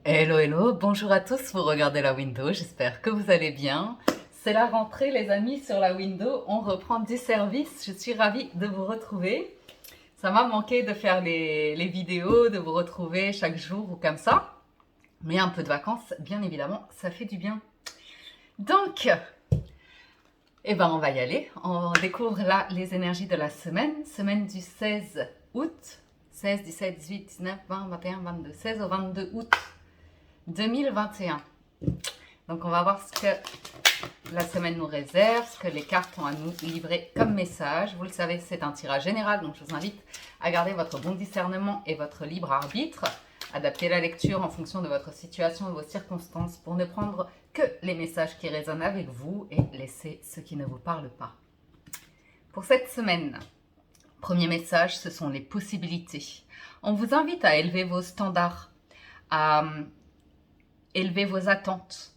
Hello, hello, bonjour à tous, vous regardez la window, j'espère que vous allez bien. C'est la rentrée les amis sur la window, on reprend du service, je suis ravie de vous retrouver. Ça m'a manqué de faire les vidéos, de vous retrouver chaque jour ou comme ça. Mais un peu de vacances, bien évidemment, ça fait du bien. Donc, on va y aller. On découvre là les énergies de la semaine. Semaine du 16 août. 16, 17, 18, 19, 20, 21, 22. 16 au 22 août 2021. Donc on va voir ce que la semaine nous réserve, ce que les cartes ont à nous livrer comme message. Vous le savez, c'est un tirage général, donc je vous invite à garder votre bon discernement et votre libre arbitre. Adaptez la lecture en fonction de votre situation et de vos circonstances pour ne prendre que les messages qui résonnent avec vous et laisser ceux qui ne vous parlent pas. Pour cette semaine, premier message, ce sont les possibilités. On vous invite à élever vos standards, à élever vos attentes,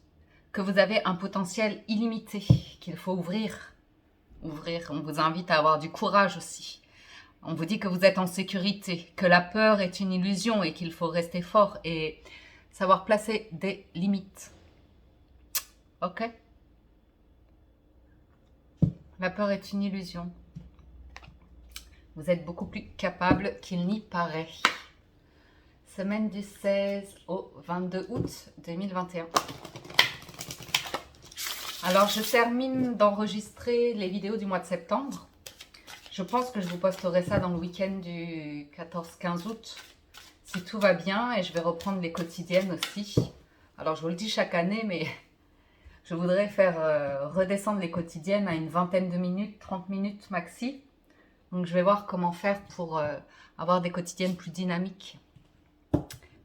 que vous avez un potentiel illimité, qu'il faut ouvrir. Ouvrir, on vous invite à avoir du courage aussi. On vous dit que vous êtes en sécurité, que la peur est une illusion et qu'il faut rester fort et savoir placer des limites. Ok? La peur est une illusion. Vous êtes beaucoup plus capable qu'il n'y paraît. Semaine du 16 au 22 août 2021. Alors, je termine d'enregistrer les vidéos du mois de septembre. Je pense que je vous posterai ça dans le week-end du 14-15 août, si tout va bien, et je vais reprendre les quotidiennes aussi. Alors, je vous le dis chaque année, mais je voudrais faire redescendre les quotidiennes à une vingtaine de minutes, 30 minutes maxi. Donc, je vais voir comment faire pour avoir des quotidiennes plus dynamiques.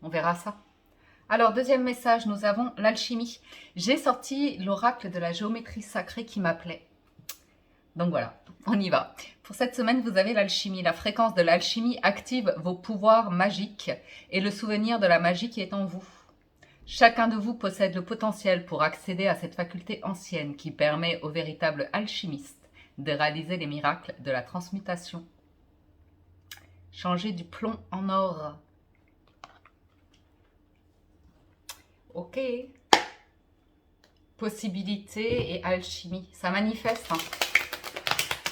On verra ça. Alors, deuxième message, nous avons l'alchimie. J'ai sorti l'oracle de la géométrie sacrée qui m'appelait. Donc voilà, on y va. Pour cette semaine, vous avez l'alchimie. La fréquence de l'alchimie active vos pouvoirs magiques et le souvenir de la magie qui est en vous. Chacun de vous possède le potentiel pour accéder à cette faculté ancienne qui permet aux véritables alchimistes de réaliser les miracles de la transmutation. Changer du plomb en or. Ok. Possibilité et alchimie. Ça manifeste. Hein.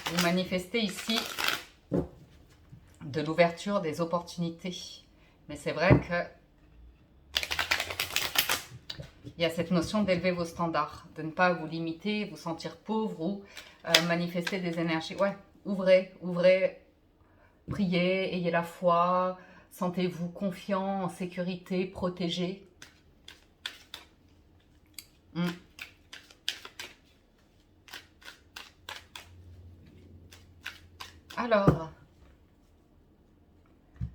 Vous manifestez ici de l'ouverture des opportunités. Mais c'est vrai que il y a cette notion d'élever vos standards, de ne pas vous limiter, vous sentir pauvre ou manifester des énergies. Ouais, ouvrez, priez, ayez la foi, sentez-vous confiant, en sécurité, protégé. Alors,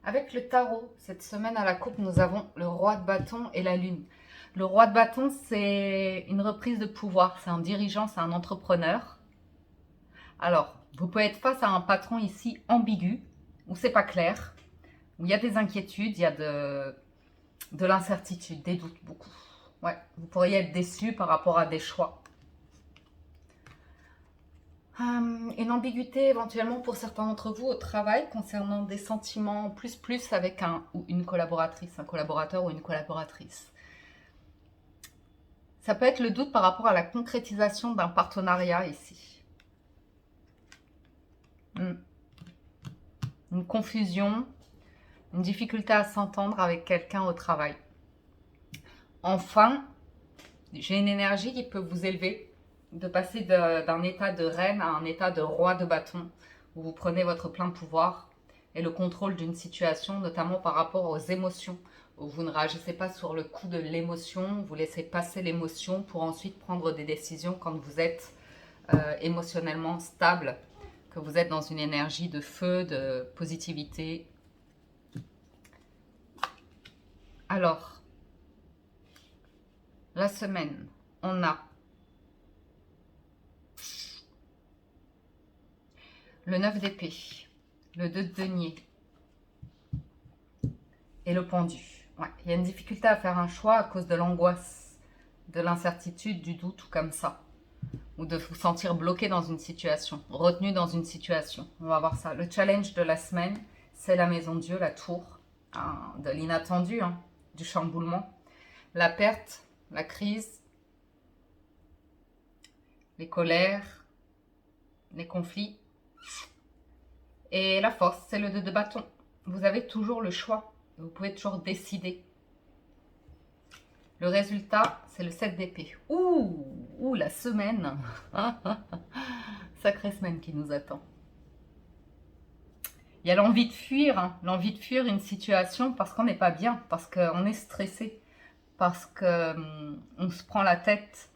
avec le tarot, cette semaine à la coupe, nous avons le roi de bâton et la lune. Le roi de bâton, c'est une reprise de pouvoir, c'est un dirigeant, c'est un entrepreneur. Alors, vous pouvez être face à un patron ici ambigu, où c'est pas clair, où il y a des inquiétudes, il y a de l'incertitude, des doutes, beaucoup. Ouais, vous pourriez être déçu par rapport à des choix. Une ambiguïté éventuellement pour certains d'entre vous au travail concernant des sentiments plus avec un ou une collaboratrice, un collaborateur ou une collaboratrice. Ça peut être le doute par rapport à la concrétisation d'un partenariat ici. Une confusion, une difficulté à s'entendre avec quelqu'un au travail. Enfin, j'ai une énergie qui peut vous élever, de passer d'un état de reine à un état de roi de bâton, où vous prenez votre plein pouvoir et le contrôle d'une situation, notamment par rapport aux émotions, où vous ne réagissez pas sur le coup de l'émotion, vous laissez passer l'émotion pour ensuite prendre des décisions quand vous êtes émotionnellement stable, que vous êtes dans une énergie de feu, de positivité. Alors, la semaine, on a le 9 d'épée, le 2 de denier et le pendu. Ouais, il y a une difficulté à faire un choix à cause de l'angoisse, de l'incertitude, du doute ou comme ça. Ou de vous sentir bloqué dans une situation, retenu dans une situation. On va voir ça. Le challenge de la semaine, c'est la maison Dieu, la tour, de l'inattendu, du chamboulement. la perte, la crise, les colères, les conflits. Et la force, c'est le 2 de bâton. Vous avez toujours le choix. Vous pouvez toujours décider. Le résultat, c'est le 7 d'épée. Ouh, la semaine. Sacrée semaine qui nous attend. Il y a l'envie de fuir, hein, l'envie de fuir une situation parce qu'on n'est pas bien, parce qu'on est stressé, parce qu'on se prend la tête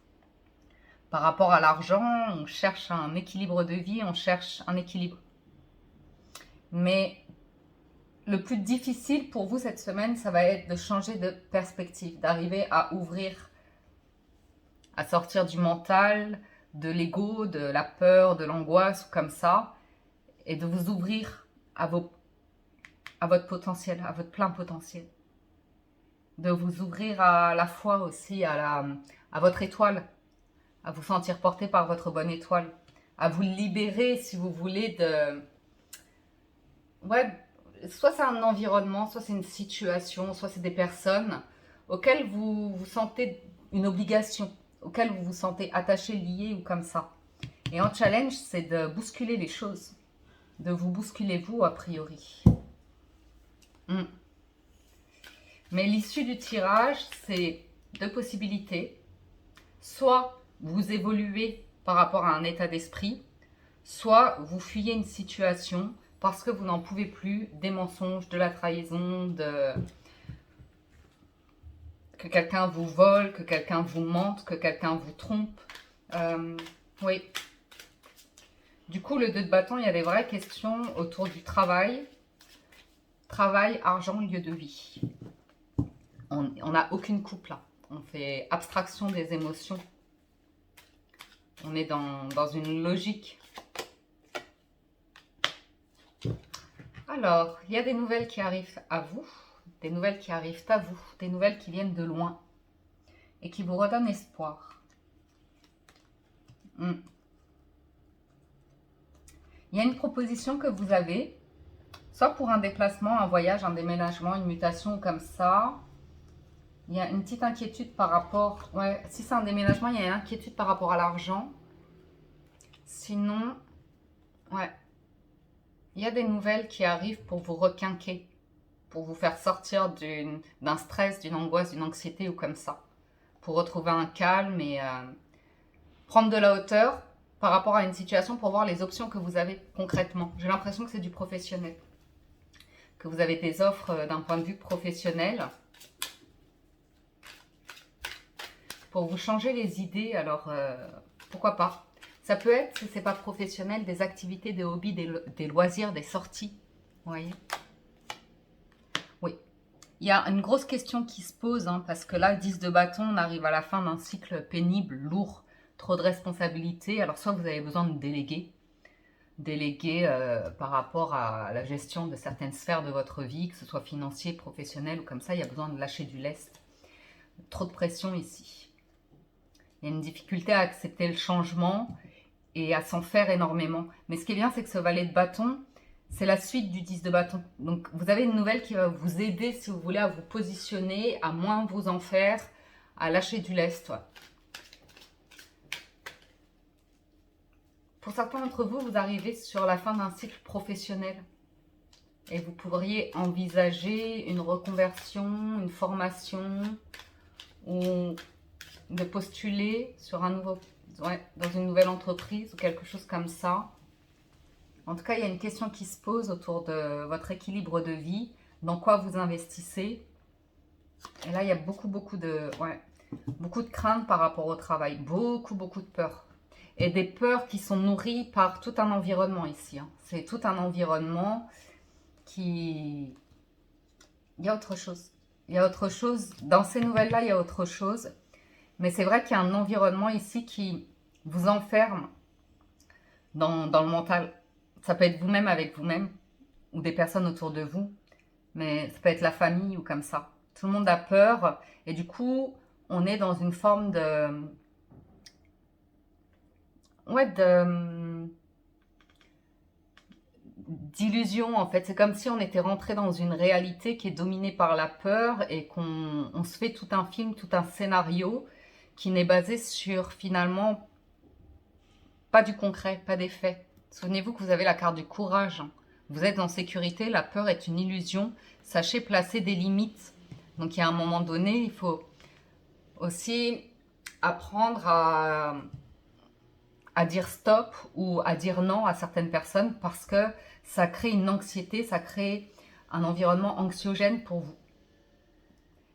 par rapport à l'argent, on cherche un équilibre de vie, on cherche un équilibre. Mais le plus difficile pour vous cette semaine, ça va être de changer de perspective, d'arriver à ouvrir, à sortir du mental, de l'ego, de la peur, de l'angoisse, comme ça, et de vous ouvrir à votre potentiel, à votre plein potentiel. De vous ouvrir à la foi aussi, à votre étoile, à vous sentir porté par votre bonne étoile, à vous libérer, si vous voulez, de... Ouais, soit c'est un environnement, soit c'est une situation, soit c'est des personnes auxquelles vous vous sentez une obligation, auxquelles vous vous sentez attaché, lié ou comme ça. Et en challenge, c'est de bousculer les choses, de vous bousculer vous a priori. Mais l'issue du tirage, c'est deux possibilités. Soit vous évoluez par rapport à un état d'esprit, soit vous fuyez une situation parce que vous n'en pouvez plus des mensonges, de la trahison, que quelqu'un vous vole, que quelqu'un vous mente, que quelqu'un vous trompe. Oui. Du coup, le 2 de bâton, il y a des vraies questions autour du travail. Travail, argent, lieu de vie. On n'a aucune coupe là. On fait abstraction des émotions. On est dans une logique. Alors, il y a des nouvelles qui arrivent à vous, des nouvelles qui arrivent à vous, des nouvelles qui viennent de loin et qui vous redonnent espoir. Il y a une proposition que vous avez, soit pour un déplacement, un voyage, un déménagement, une mutation comme ça. Il y a une petite inquiétude par rapport... Ouais, si c'est un déménagement, il y a une inquiétude par rapport à l'argent. Sinon, ouais. Il y a des nouvelles qui arrivent pour vous requinquer, pour vous faire sortir d'un stress, d'une angoisse, d'une anxiété ou comme ça. Pour retrouver un calme et prendre de la hauteur par rapport à une situation pour voir les options que vous avez concrètement. J'ai l'impression que c'est du professionnel. Que vous avez des offres d'un point de vue professionnel. Pour vous changer les idées, alors pourquoi pas. Ça peut être, si ce n'est pas professionnel, des activités, des hobbies, des loisirs, des sorties. Vous voyez? Oui. Il y a une grosse question qui se pose, hein, parce que là, 10 de bâton, on arrive à la fin d'un cycle pénible, lourd, trop de responsabilités. Alors, soit vous avez besoin de déléguer par rapport à la gestion de certaines sphères de votre vie, que ce soit financier, professionnel ou comme ça, il y a besoin de lâcher du lest. Trop de pression ici. Il y a une difficulté à accepter le changement et à s'en faire énormément. Mais ce qui est bien, c'est que ce valet de bâton, c'est la suite du 10 de bâton. Donc, vous avez une nouvelle qui va vous aider, si vous voulez, à vous positionner, à moins vous en faire, à lâcher du lest. Ouais. Pour certains d'entre vous, vous arrivez sur la fin d'un cycle professionnel. Et vous pourriez envisager une reconversion, une formation, ou de postuler sur un nouveau, dans une nouvelle entreprise ou quelque chose comme ça. En tout cas, il y a une question qui se pose autour de votre équilibre de vie, dans quoi vous investissez. Et là, il y a beaucoup de craintes par rapport au travail, beaucoup de peurs. Et des peurs qui sont nourries par tout un environnement ici. Hein. C'est tout un environnement qui... Il y a autre chose. Il y a autre chose. Dans ces nouvelles-là, il y a autre chose. Mais c'est vrai qu'il y a un environnement ici qui vous enferme dans le mental. Ça peut être vous-même avec vous-même ou des personnes autour de vous. Mais ça peut être la famille ou comme ça. Tout le monde a peur et du coup, on est dans une forme de... d'illusion en fait. C'est comme si on était rentré dans une réalité qui est dominée par la peur et qu'on se fait tout un film, tout un scénario qui n'est basé sur finalement pas du concret, pas des faits. Souvenez-vous que vous avez la carte du courage. Vous êtes en sécurité, la peur est une illusion. Sachez placer des limites. Donc il y a un moment donné, il faut aussi apprendre à dire stop ou à dire non à certaines personnes parce que ça crée une anxiété, ça crée un environnement anxiogène pour vous.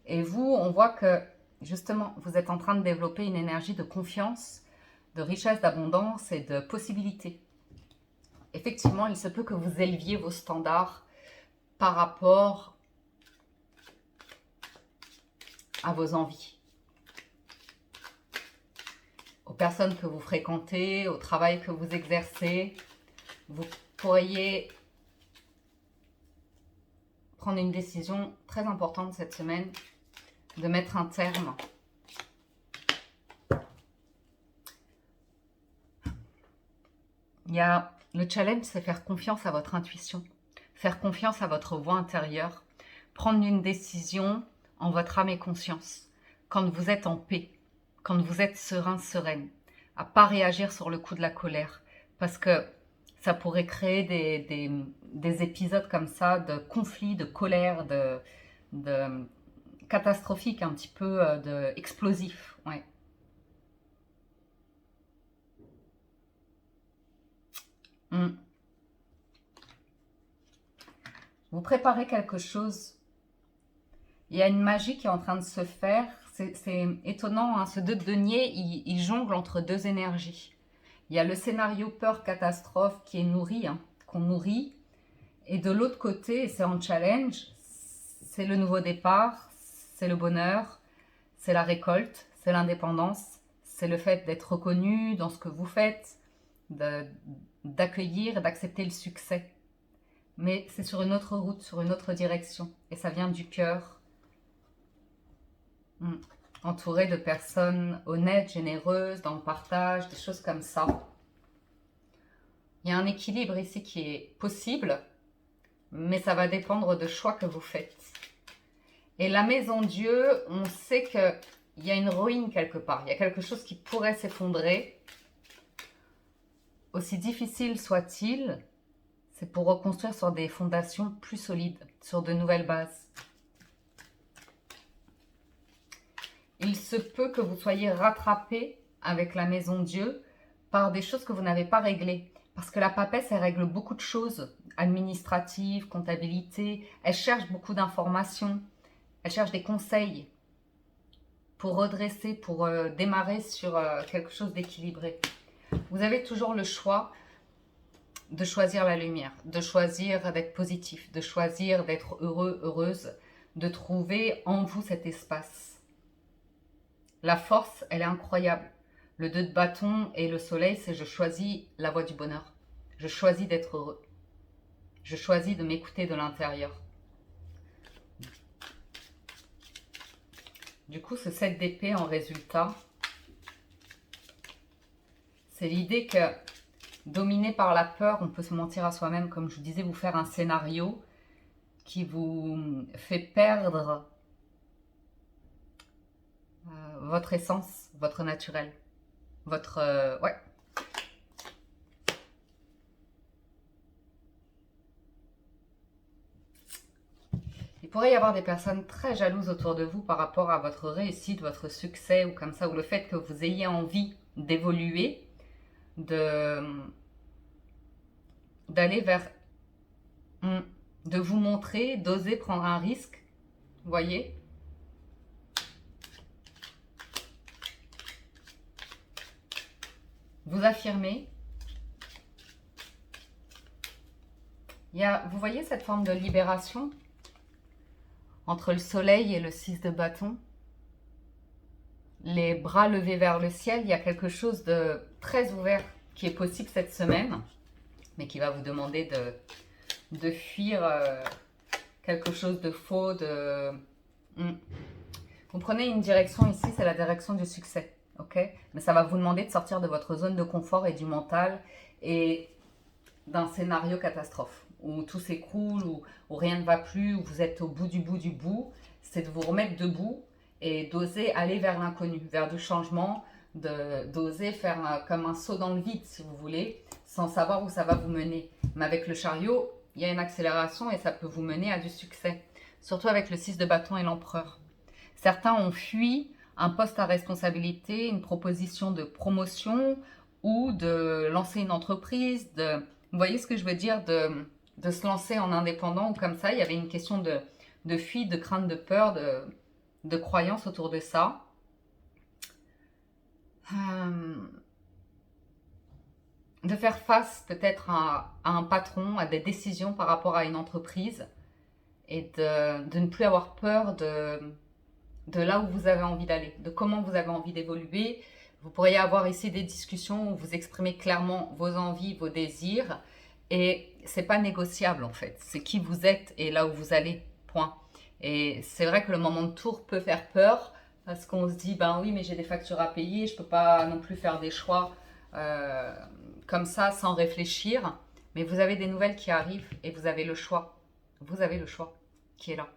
Et vous, on voit que justement, vous êtes en train de développer une énergie de confiance, de richesse, d'abondance et de possibilités. Effectivement, il se peut que vous éleviez vos standards par rapport à vos envies, aux personnes que vous fréquentez, au travail que vous exercez. Vous pourriez prendre une décision très importante cette semaine, de mettre un terme le challenge, c'est faire confiance à votre intuition, faire confiance à votre voix intérieure, prendre une décision en votre âme et conscience, quand vous êtes en paix, quand vous êtes serein, sereine, à pas réagir sur le coup de la colère, parce que ça pourrait créer des épisodes comme ça, de conflits, de colère, de catastrophiques, un petit peu explosifs. Ouais. Vous préparez quelque chose. Il y a une magie qui est en train de se faire. C'est étonnant, hein. Ce 2 de denier, il jongle entre deux énergies. Il y a le scénario peur-catastrophe qui est nourri, hein, qu'on nourrit. Et de l'autre côté, c'est en challenge, c'est le nouveau départ, c'est le bonheur, c'est la récolte, c'est l'indépendance, c'est le fait d'être reconnu dans ce que vous faites, d'accueillir et d'accepter le succès. Mais c'est sur une autre route, sur une autre direction. Et ça vient du cœur. Entouré de personnes honnêtes, généreuses, dans le partage, des choses comme ça. Il y a un équilibre ici qui est possible, mais ça va dépendre de choix que vous faites. Et la maison Dieu, on sait qu'il y a une ruine quelque part. Il y a quelque chose qui pourrait s'effondrer. Aussi difficile soit-il, c'est pour reconstruire sur des fondations plus solides, sur de nouvelles bases. Il se peut que vous soyez rattrapé avec la maison Dieu par des choses que vous n'avez pas réglées. Parce que la papesse, elle règle beaucoup de choses, administratives, comptabilité. Elle cherche beaucoup d'informations. Elle cherche des conseils pour redresser, pour démarrer sur quelque chose d'équilibré. Vous avez toujours le choix de choisir la lumière, de choisir d'être positif, de choisir d'être heureux, heureuse, de trouver en vous cet espace. La force, elle est incroyable. Le 2 de bâton et le soleil, c'est je choisis la voie du bonheur. Je choisis d'être heureux. Je choisis de m'écouter de l'intérieur. Du coup, ce 7 d'épée en résultat, c'est l'idée que dominé par la peur, on peut se mentir à soi-même, comme je vous disais, vous faire un scénario qui vous fait perdre votre essence, votre naturel, votre... ouais. Il pourrait y avoir des personnes très jalouses autour de vous par rapport à votre réussite, votre succès, ou comme ça, ou le fait que vous ayez envie d'évoluer, d'aller vers, de vous montrer, d'oser prendre un risque, vous voyez. Vous affirmez. Vous voyez cette forme de libération entre le soleil et le 6 de bâton. Les bras levés vers le ciel, il y a quelque chose de très ouvert qui est possible cette semaine, mais qui va vous demander de fuir quelque chose de faux. Vous prenez une direction ici, c'est la direction du succès, ok? Mais ça va vous demander de sortir de votre zone de confort et du mental et d'un scénario catastrophe, où tout s'écroule, où rien ne va plus, où vous êtes au bout du bout du bout. C'est de vous remettre debout et d'oser aller vers l'inconnu, vers du changement, d'oser faire comme un saut dans le vide, si vous voulez, sans savoir où ça va vous mener. Mais avec le chariot, il y a une accélération et ça peut vous mener à du succès. Surtout avec le 6 de bâton et l'empereur. Certains ont fui un poste à responsabilité, une proposition de promotion ou de lancer une entreprise. Vous voyez ce que je veux dire, de se lancer en indépendant ou comme ça. Il y avait une question de fuite, de crainte, de peur, de croyance autour de ça. De faire face peut-être à un patron, à des décisions par rapport à une entreprise et de ne plus avoir peur de là où vous avez envie d'aller, de comment vous avez envie d'évoluer. Vous pourriez avoir ici des discussions où vous exprimez clairement vos envies, vos désirs, et c'est pas négociable en fait. C'est qui vous êtes et là où vous allez, point. Et c'est vrai que le moment de tour peut faire peur, parce qu'on se dit, ben oui, mais j'ai des factures à payer, je peux pas non plus faire des choix comme ça sans réfléchir. Mais vous avez des nouvelles qui arrivent et vous avez le choix. Vous avez le choix qui est là.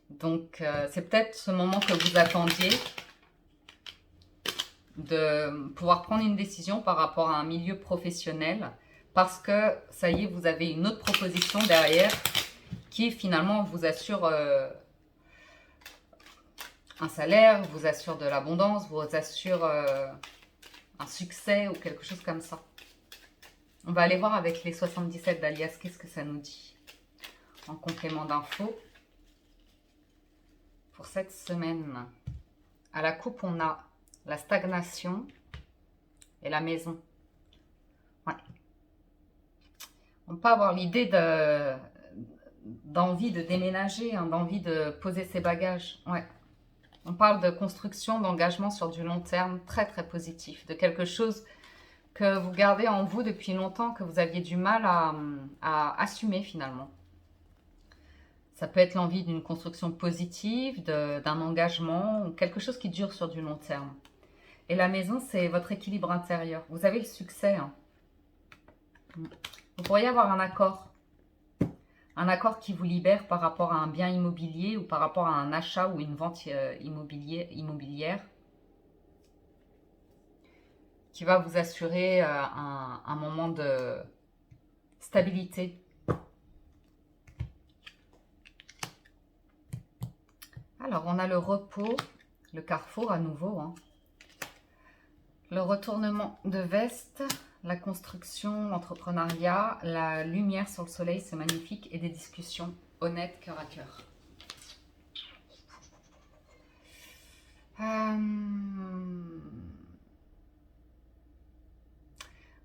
Donc, c'est peut-être ce moment que vous attendiez de pouvoir prendre une décision par rapport à un milieu professionnel parce que, ça y est, vous avez une autre proposition derrière qui finalement vous assure un salaire, vous assure de l'abondance, vous assure un succès ou quelque chose comme ça. On va aller voir avec les 77 d'Alias, qu'est-ce que ça nous dit en complément d'infos. Pour cette semaine, à la coupe, on a la stagnation et la maison. Ouais. On peut avoir l'idée d'envie de déménager, hein, d'envie de poser ses bagages. Ouais. On parle de construction, d'engagement sur du long terme, très très positif, de quelque chose que vous gardez en vous depuis longtemps, que vous aviez du mal à assumer finalement. Ça peut être l'envie d'une construction positive, d'un engagement, ou quelque chose qui dure sur du long terme. Et la maison, c'est votre équilibre intérieur. Vous avez le succès. Hein. Vous pourriez avoir un accord. Un accord qui vous libère par rapport à un bien immobilier ou par rapport à un achat ou une vente immobilière. Qui va vous assurer un moment de stabilité. Alors, on a le repos, le carrefour à nouveau. Hein. Le retournement de veste, la construction, l'entrepreneuriat, la lumière sur le soleil, c'est magnifique. Et des discussions honnêtes, cœur à cœur.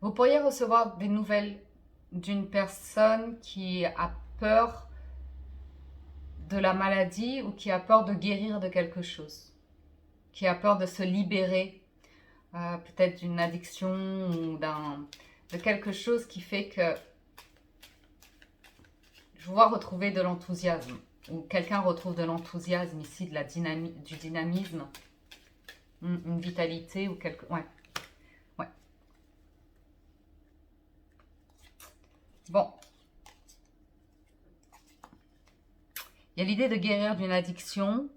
Vous pourriez recevoir des nouvelles d'une personne qui a peur de la maladie ou qui a peur de guérir de quelque chose, qui a peur de se libérer peut-être d'une addiction ou de quelque chose qui fait que je vois retrouver de l'enthousiasme ou quelqu'un retrouve de l'enthousiasme ici, du dynamisme, une vitalité ou quelque... Ouais. Ouais. Bon. Il y a l'idée de guérir d'une addiction,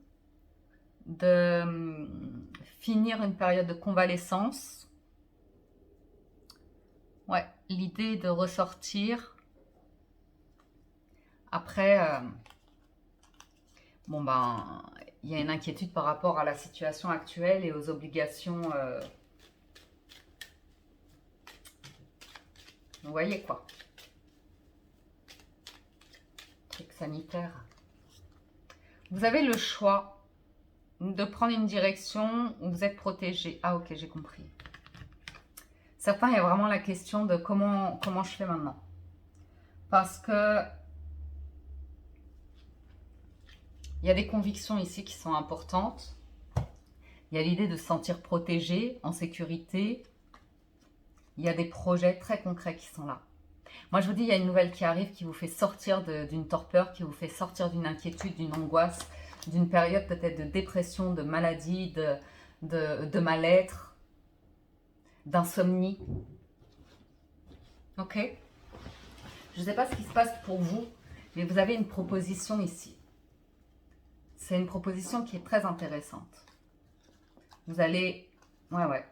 de finir une période de convalescence. Ouais, l'idée de ressortir. Après, bon ben, il y a une inquiétude par rapport à la situation actuelle et aux obligations. Vous voyez quoi? Truc sanitaire. Vous avez le choix de prendre une direction où vous êtes protégé. Ah ok, j'ai compris. Certains, il y a vraiment la question de comment je fais maintenant. Parce que il y a des convictions ici qui sont importantes. Il y a l'idée de se sentir protégé, en sécurité. Il y a des projets très concrets qui sont là. Moi, je vous dis, il y a une nouvelle qui arrive qui vous fait sortir d'une torpeur, qui vous fait sortir d'une inquiétude, d'une angoisse, d'une période peut-être de dépression, de maladie, de mal-être, d'insomnie. Ok? Je ne sais pas ce qui se passe pour vous, mais vous avez une proposition ici. C'est une proposition qui est très intéressante. Vous allez... Ouais.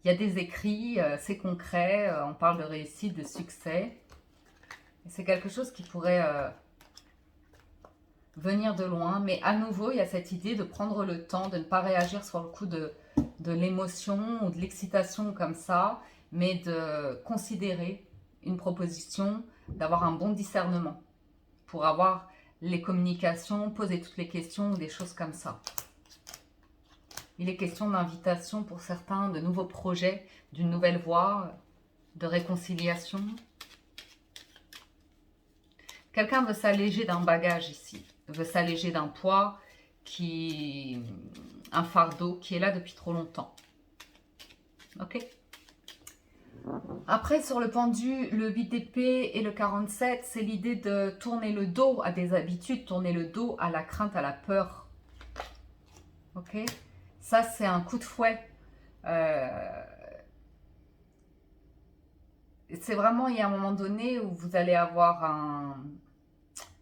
Il y a des écrits, c'est concret, on parle de réussite, de succès. C'est quelque chose qui pourrait venir de loin, mais à nouveau, il y a cette idée de prendre le temps, de ne pas réagir sur le coup de l'émotion ou de l'excitation comme ça, mais de considérer une proposition, d'avoir un bon discernement pour avoir les communications, poser toutes les questions ou des choses comme ça. Il est question d'invitation pour certains, de nouveaux projets, d'une nouvelle voie, de réconciliation. Quelqu'un veut s'alléger d'un bagage ici, veut s'alléger d'un poids, un fardeau qui est là depuis trop longtemps. Ok? Après, sur le pendu, le 8 d'épée et le 47, c'est l'idée de tourner le dos à des habitudes, tourner le dos à la crainte, à la peur. Ok? Ça, c'est un coup de fouet. C'est vraiment, il y a un moment donné où vous allez avoir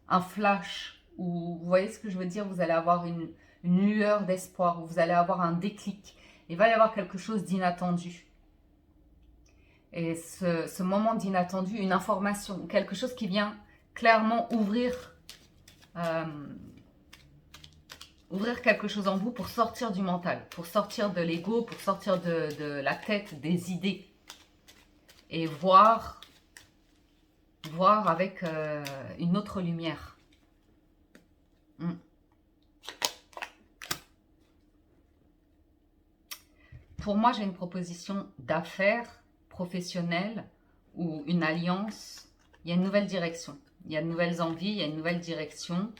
un flash, où, vous voyez ce que je veux dire, vous allez avoir une lueur d'espoir, où vous allez avoir un déclic. Il va y avoir quelque chose d'inattendu. Et ce moment d'inattendu, une information, quelque chose qui vient clairement ouvrir quelque chose en vous pour sortir du mental, pour sortir de l'ego, pour sortir de la tête, des idées. Et voir avec une autre lumière. Pour moi, j'ai une proposition d'affaires professionnelle ou une alliance. Il y a une nouvelle direction. Il y a de nouvelles envies, il y a une nouvelle direction.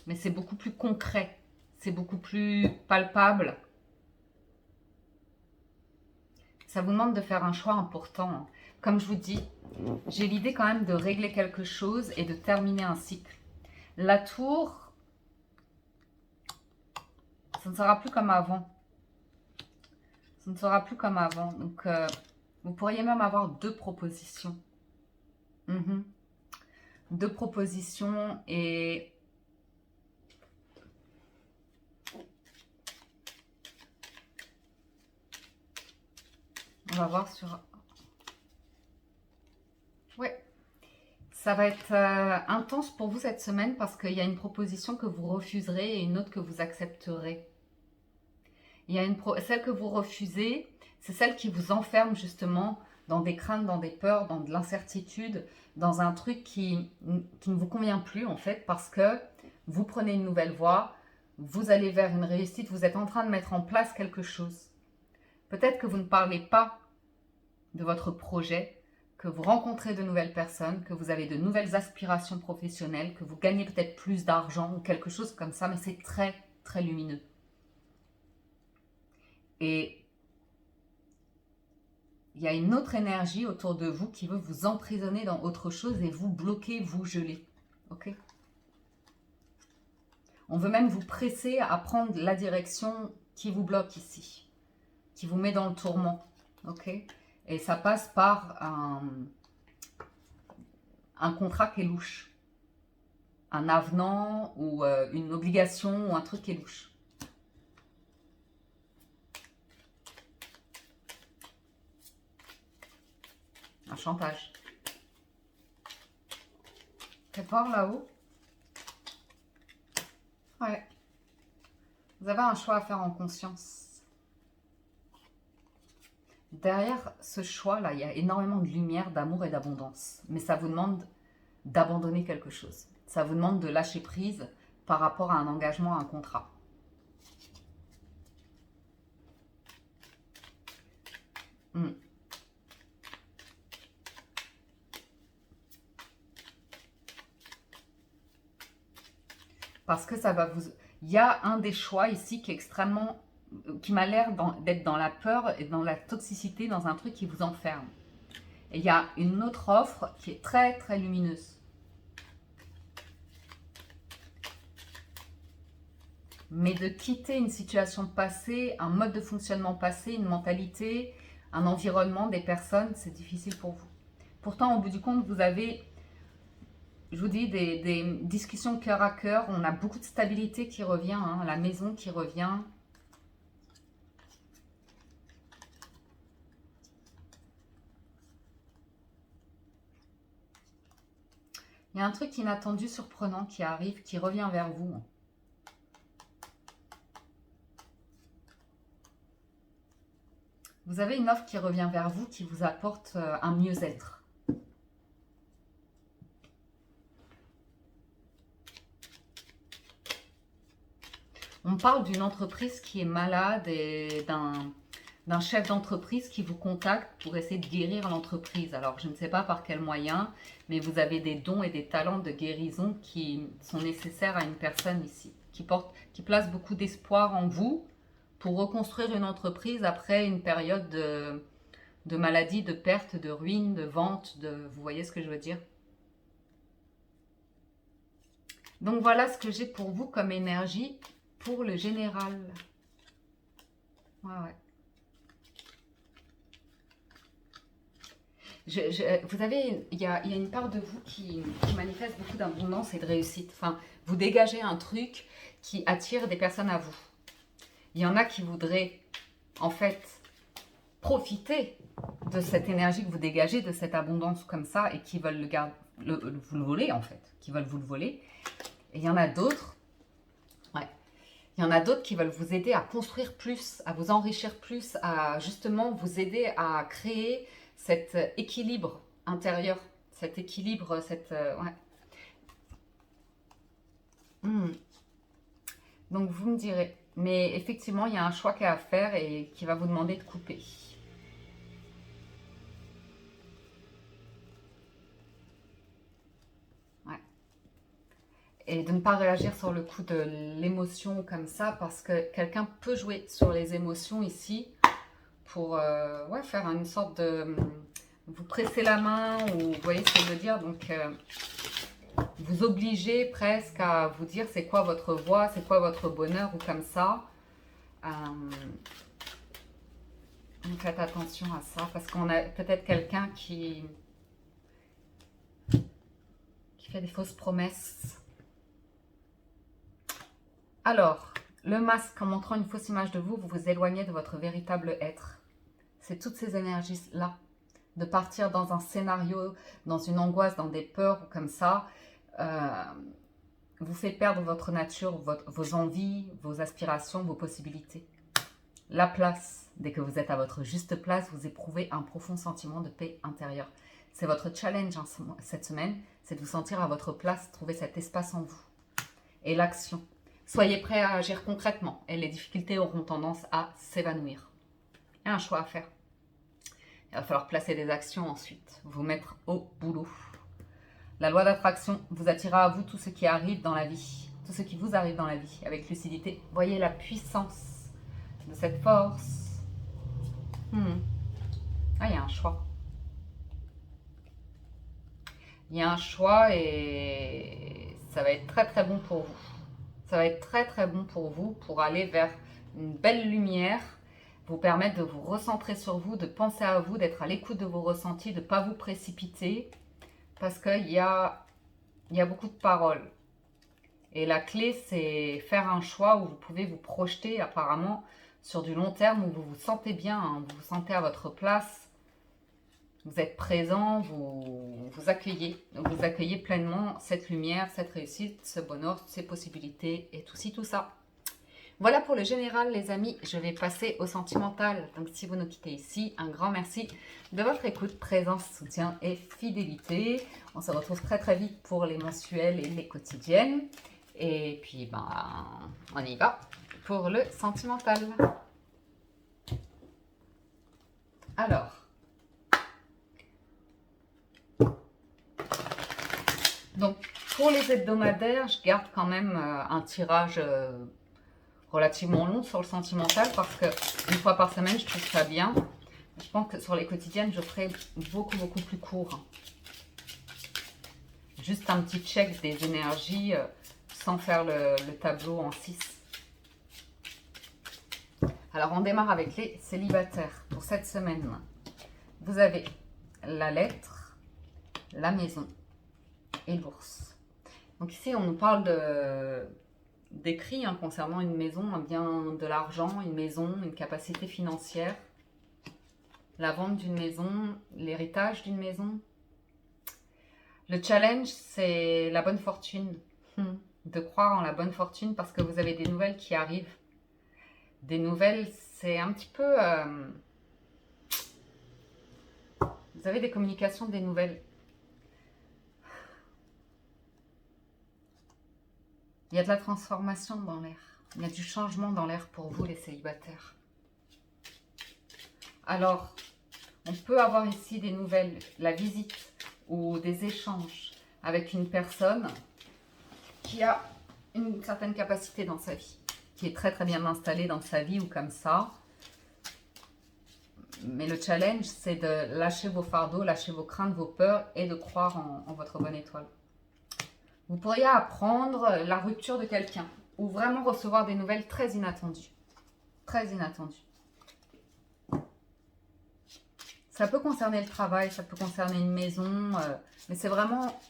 Mais c'est beaucoup plus concret. C'est beaucoup plus palpable. Ça vous demande de faire un choix important. Comme je vous dis, j'ai l'idée quand même de régler quelque chose et de terminer un cycle. La tour, ça ne sera plus comme avant. Ça ne sera plus comme avant. Donc, vous pourriez même avoir deux propositions. Deux propositions et... On va voir sur... Ouais. Ça va être intense pour vous cette semaine parce qu'il y a une proposition que vous refuserez et une autre que vous accepterez. Il y a celle que vous refusez, c'est celle qui vous enferme justement dans des craintes, dans des peurs, dans de l'incertitude, dans un truc qui ne vous convient plus en fait parce que vous prenez une nouvelle voie, vous allez vers une réussite, vous êtes en train de mettre en place quelque chose. Peut-être que vous ne parlez pas de votre projet, que vous rencontrez de nouvelles personnes, que vous avez de nouvelles aspirations professionnelles, que vous gagnez peut-être plus d'argent ou quelque chose comme ça, mais c'est très, très lumineux. Et il y a une autre énergie autour de vous qui veut vous emprisonner dans autre chose et vous bloquer, vous geler. Ok? On veut même vous presser à prendre la direction qui vous bloque ici, qui vous met dans le tourment. Ok? Et ça passe par un contrat qui est louche. Un avenant ou une obligation ou un truc qui est louche. Un chantage. Faites voir là-haut. Ouais. Vous avez un choix à faire en conscience. Derrière ce choix-là, il y a énormément de lumière, d'amour et d'abondance. Mais ça vous demande d'abandonner quelque chose. Ça vous demande de lâcher prise par rapport à un engagement, à un contrat. Parce que ça va vous... Il y a un des choix ici qui est extrêmement... qui m'a l'air d'être dans la peur et dans la toxicité, dans un truc qui vous enferme. Et il y a une autre offre qui est très, très lumineuse. Mais de quitter une situation passée, un mode de fonctionnement passé, une mentalité, un environnement, des personnes, c'est difficile pour vous. Pourtant, au bout du compte, vous avez, je vous dis, des discussions cœur à cœur. On a beaucoup de stabilité qui revient, hein, la maison qui revient. Il y a un truc inattendu, surprenant qui arrive, qui revient vers vous. Vous avez une offre qui revient vers vous, qui vous apporte un mieux-être. On parle d'une entreprise qui est malade et d'un chef d'entreprise qui vous contacte pour essayer de guérir l'entreprise. Alors, je ne sais pas par quel moyen, mais vous avez des dons et des talents de guérison qui sont nécessaires à une personne ici, qui place beaucoup d'espoir en vous pour reconstruire une entreprise après une période de maladie, de perte, de ruine, de vente, vous voyez ce que je veux dire? Donc voilà ce que j'ai pour vous comme énergie pour le général. Ouais, ouais. Vous avez, il y a une part de vous qui manifeste beaucoup d'abondance et de réussite. Enfin, vous dégagez un truc qui attire des personnes à vous. Il y en a qui voudraient, en fait, profiter de cette énergie que vous dégagez, de cette abondance comme ça, et qui veulent vous le voler, en fait. Qui veulent vous le voler. Et il y en a d'autres, ouais. Il y en a d'autres qui veulent vous aider à construire plus, à vous enrichir plus, à justement vous aider à créer cet équilibre intérieur, cet équilibre, ouais. Donc vous me direz, mais effectivement il y a un choix qui est à faire et qui va vous demander de couper. Ouais. Et de ne pas réagir sur le coup de l'émotion comme ça, parce que quelqu'un peut jouer sur les émotions ici pour ouais, faire une sorte de... vous presser la main, ou vous voyez ce que je veux dire, donc vous obligez presque à vous dire c'est quoi votre voie, c'est quoi votre bonheur, ou comme ça. Faites attention à ça, parce qu'on a peut-être quelqu'un qui fait des fausses promesses. Alors, le masque, en montrant une fausse image de vous, vous vous éloignez de votre véritable être. C'est toutes ces énergies-là. De partir dans un scénario, dans une angoisse, dans des peurs, comme ça, vous fait perdre votre nature, vos envies, vos aspirations, vos possibilités. La place, dès que vous êtes à votre juste place, vous éprouvez un profond sentiment de paix intérieure. C'est votre challenge cette semaine, c'est de vous sentir à votre place, trouver cet espace en vous. Et l'action. Soyez prêts à agir concrètement et les difficultés auront tendance à s'évanouir. Il y a un choix à faire. Il va falloir placer des actions ensuite, vous mettre au boulot. La loi d'attraction vous attirera à vous tout ce qui arrive dans la vie, tout ce qui vous arrive dans la vie, avec lucidité. Voyez la puissance de cette force. Ah, il y a un choix. Il y a un choix et ça va être très très bon pour vous. Ça va être très très bon pour vous, pour aller vers une belle lumière, vous permettre de vous recentrer sur vous, de penser à vous, d'être à l'écoute de vos ressentis, de ne pas vous précipiter, parce qu'il y a beaucoup de paroles. Et la clé, c'est faire un choix où vous pouvez vous projeter apparemment sur du long terme, où vous vous sentez bien, hein, vous vous sentez à votre place, vous êtes présent, vous accueillez pleinement cette lumière, cette réussite, ce bonheur, ces possibilités et tout ci, tout ça. Voilà pour le général, les amis. Je vais passer au sentimental. Donc, si vous nous quittez ici, un grand merci de votre écoute, présence, soutien et fidélité. On se retrouve très très vite pour les mensuels et les quotidiennes. Et puis, on y va pour le sentimental. Alors, donc pour les hebdomadaires, je garde quand même un tirage relativement long sur le sentimental, parce que une fois par semaine, je trouve ça bien. Je pense que sur les quotidiennes, je ferai beaucoup plus court. Juste un petit check des énergies sans faire le tableau en 6. Alors, on démarre avec les célibataires pour cette semaine. Vous avez la lettre, la maison et l'ours. Donc ici, on nous parle d'écrit concernant une maison, un bien, de l'argent, une maison, une capacité financière, la vente d'une maison, l'héritage d'une maison. Le challenge, c'est la bonne fortune. De croire en la bonne fortune parce que vous avez des nouvelles qui arrivent. Des nouvelles, c'est un petit peu... vous avez des communications, des nouvelles. Il y a de la transformation dans l'air. Il y a du changement dans l'air pour vous, les célibataires. Alors, on peut avoir ici des nouvelles, la visite ou des échanges avec une personne qui a une certaine capacité dans sa vie, qui est très très bien installée dans sa vie ou comme ça. Mais le challenge, c'est de lâcher vos fardeaux, lâcher vos craintes, vos peurs et de croire en votre bonne étoile. Vous pourriez apprendre la rupture de quelqu'un ou vraiment recevoir des nouvelles très inattendues. Très inattendues. Ça peut concerner le travail, ça peut concerner une maison, mais c'est vraiment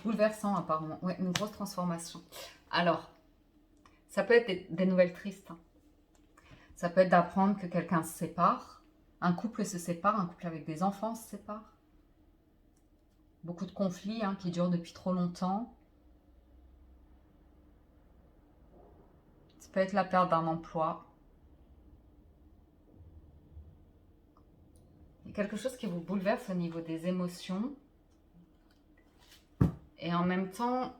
bouleversant apparemment. Ouais, une grosse transformation. Alors, ça peut être des nouvelles tristes. Ça peut être d'apprendre que quelqu'un se sépare, un couple se sépare, un couple avec des enfants se sépare. Beaucoup de conflits qui durent depuis trop longtemps. Ça peut être la perte d'un emploi. Il y a quelque chose qui vous bouleverse au niveau des émotions. Et en même temps,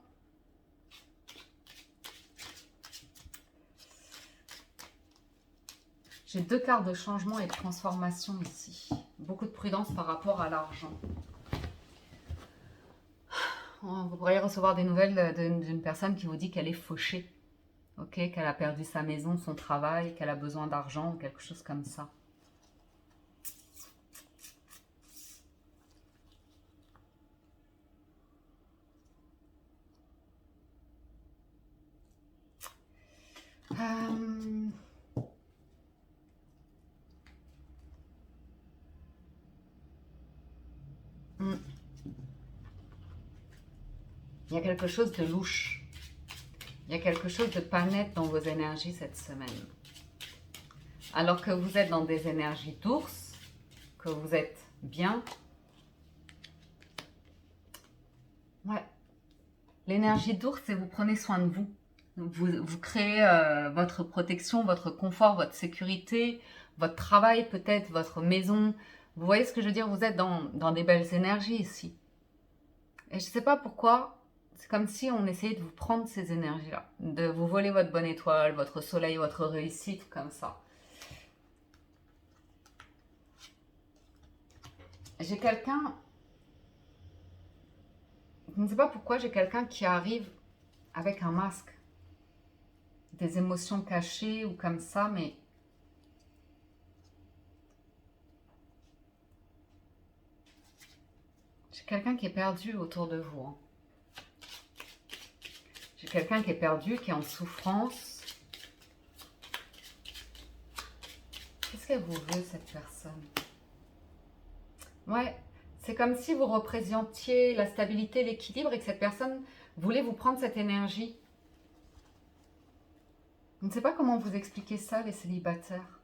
j'ai deux cartes de changement et de transformation ici. Beaucoup de prudence par rapport à l'argent. Vous pourriez recevoir des nouvelles d'une personne qui vous dit qu'elle est fauchée. Ok, qu'elle a perdu sa maison, son travail, qu'elle a besoin d'argent, quelque chose comme ça. Il y a quelque chose de louche. Il y a quelque chose de pas net dans vos énergies cette semaine. Alors que vous êtes dans des énergies d'ours, que vous êtes bien. Ouais. L'énergie d'ours, c'est vous prenez soin de vous. Vous créez votre protection, votre confort, votre sécurité, votre travail peut-être, votre maison. Vous voyez ce que je veux dire? Vous êtes dans des belles énergies ici. Et je ne sais pas pourquoi, c'est comme si on essayait de vous prendre ces énergies-là. De vous voler votre bonne étoile, votre soleil, votre réussite, comme ça. J'ai quelqu'un... Je ne sais pas pourquoi j'ai quelqu'un qui arrive avec un masque. Des émotions cachées ou comme ça, mais... J'ai quelqu'un qui est perdu autour de vous. J'ai quelqu'un qui est perdu, qui est en souffrance. Qu'est-ce qu'elle vous veut, cette personne? Ouais, c'est comme si vous représentiez la stabilité, l'équilibre et que cette personne voulait vous prendre cette énergie. Je ne sais pas comment vous expliquer ça, les célibataires.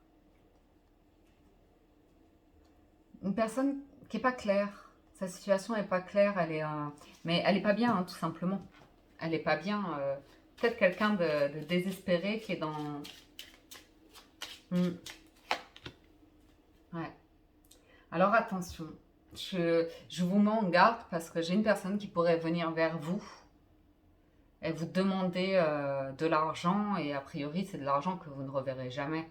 Une personne qui n'est pas claire. Sa situation n'est pas claire, mais elle n'est pas bien, tout simplement. Elle n'est pas bien. Peut-être quelqu'un de désespéré qui est dans... Ouais. Alors attention, je vous mets en garde parce que j'ai une personne qui pourrait venir vers vous et vous demander de l'argent et a priori c'est de l'argent que vous ne reverrez jamais.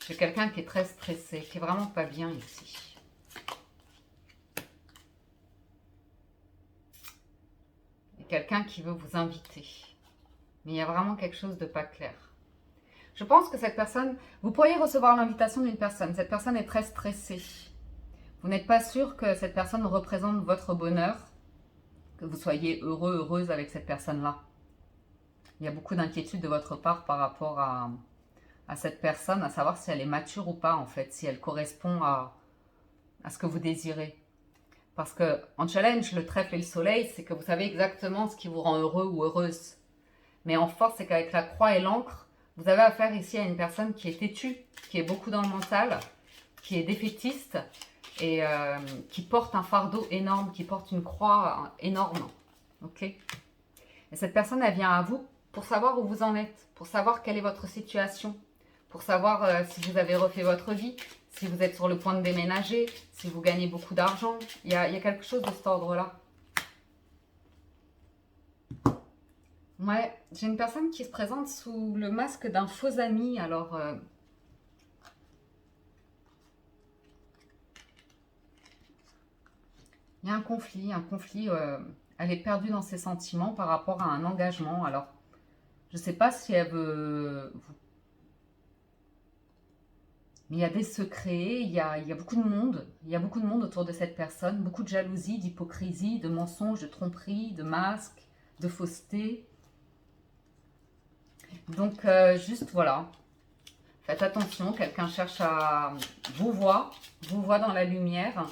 J'ai quelqu'un qui est très stressé, qui est vraiment pas bien ici. Et quelqu'un qui veut vous inviter. Mais il y a vraiment quelque chose de pas clair. Je pense que cette personne, vous pourriez recevoir l'invitation d'une personne. Cette personne est très stressée. Vous n'êtes pas sûr que cette personne représente votre bonheur. que vous soyez heureux, heureuse avec cette personne-là. Il y a beaucoup d'inquiétude de votre part par rapport à cette personne, à savoir si elle est mature ou pas en fait, si elle correspond à ce que vous désirez. Parce que en challenge, le trèfle et le soleil, c'est que vous savez exactement ce qui vous rend heureux ou heureuse. Mais en force, c'est qu'avec la croix et l'encre, vous avez affaire ici à une personne qui est têtue, qui est beaucoup dans le mental, qui est défaitiste et qui porte un fardeau énorme, qui porte une croix énorme. Ok? Et cette personne, elle vient à vous pour savoir où vous en êtes, pour savoir quelle est votre situation, pour savoir si vous avez refait votre vie, si vous êtes sur le point de déménager, si vous gagnez beaucoup d'argent. Il y a quelque chose de cet ordre-là. Ouais, j'ai une personne qui se présente sous le masque d'un faux ami. Alors, il y a un conflit. Elle est perdue dans ses sentiments par rapport à un engagement. Alors, je ne sais pas si elle veut... Mais il y a des secrets, il y a beaucoup de monde. Il y a beaucoup de monde autour de cette personne. Beaucoup de jalousie, d'hypocrisie, de mensonges, de tromperie, de masques, de fausseté. Donc, juste voilà. Faites attention, quelqu'un cherche à vous voir dans la lumière.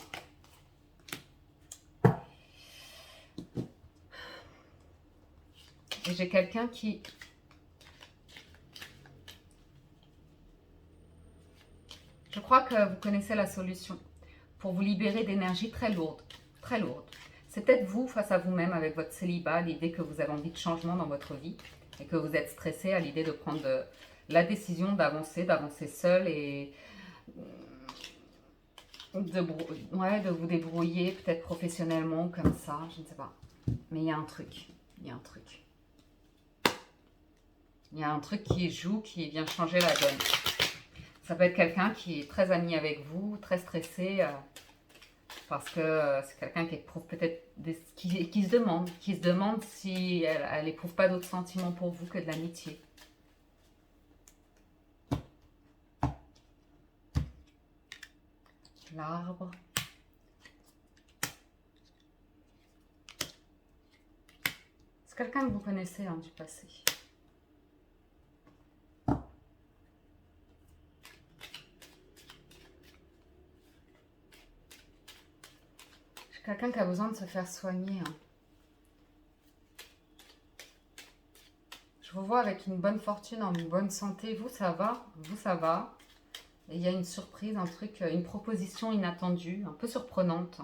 Et j'ai quelqu'un qui... Je crois que vous connaissez la solution pour vous libérer d'énergie très lourde, très lourde. C'est peut-être vous face à vous-même avec votre célibat, l'idée que vous avez envie de changement dans votre vie et que vous êtes stressé à l'idée de prendre la décision d'avancer seul et de vous débrouiller peut-être professionnellement comme ça, je ne sais pas. Mais il y a un truc, il y a un truc. Il y a un truc qui joue, qui vient changer la donne. Ça peut être quelqu'un qui est très ami avec vous, très stressé, parce que c'est quelqu'un qui éprouve peut-être, qui se demande si elle n'éprouve pas d'autres sentiments pour vous que de l'amitié. L'arbre. C'est quelqu'un que vous connaissez du passé. Quelqu'un qui a besoin de se faire soigner. Je vous vois avec une bonne fortune, en une bonne santé. Vous, ça va. Vous, ça va. Et il y a une surprise, un truc, une proposition inattendue, un peu surprenante.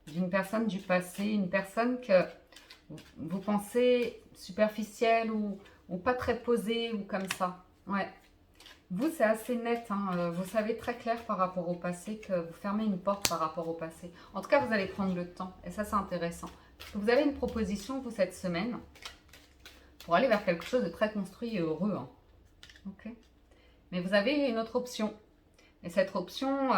D'une personne du passé, une personne que vous pensez superficielle ou pas très posée ou comme ça. Ouais. Vous, c'est assez net, vous savez très clair par rapport au passé que vous fermez une porte par rapport au passé. En tout cas, vous allez prendre le temps et ça, c'est intéressant. Parce que vous avez une proposition, vous, cette semaine, pour aller vers quelque chose de très construit et heureux. Ok. Mais vous avez une autre option. Et cette option,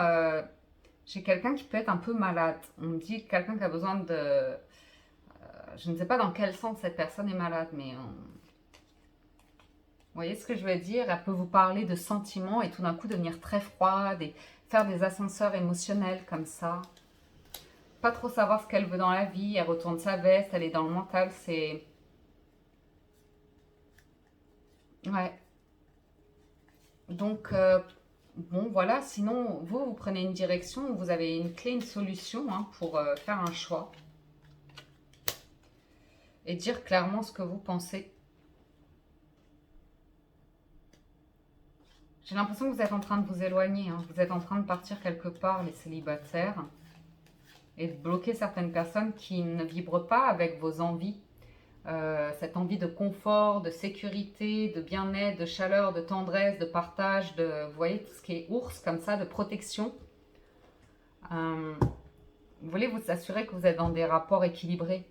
j'ai quelqu'un qui peut être un peu malade. On me dit quelqu'un qui a besoin de... je ne sais pas dans quel sens cette personne est malade, mais... Vous voyez ce que je veux dire? Elle peut vous parler de sentiments et tout d'un coup devenir très froide et faire des ascenseurs émotionnels comme ça. Pas trop savoir ce qu'elle veut dans la vie, elle retourne sa veste, elle est dans le mental, c'est... Ouais. Donc, bon, voilà, sinon, vous prenez une direction, vous avez une clé, une solution pour faire un choix. Et dire clairement ce que vous pensez. J'ai l'impression que vous êtes en train de vous éloigner. Vous êtes en train de partir quelque part, les célibataires. Et de bloquer certaines personnes qui ne vibrent pas avec vos envies. Cette envie de confort, de sécurité, de bien-être, de chaleur, de tendresse, de partage, vous voyez, tout ce qui est ours comme ça, de protection. Vous voulez vous assurer que vous êtes dans des rapports équilibrés.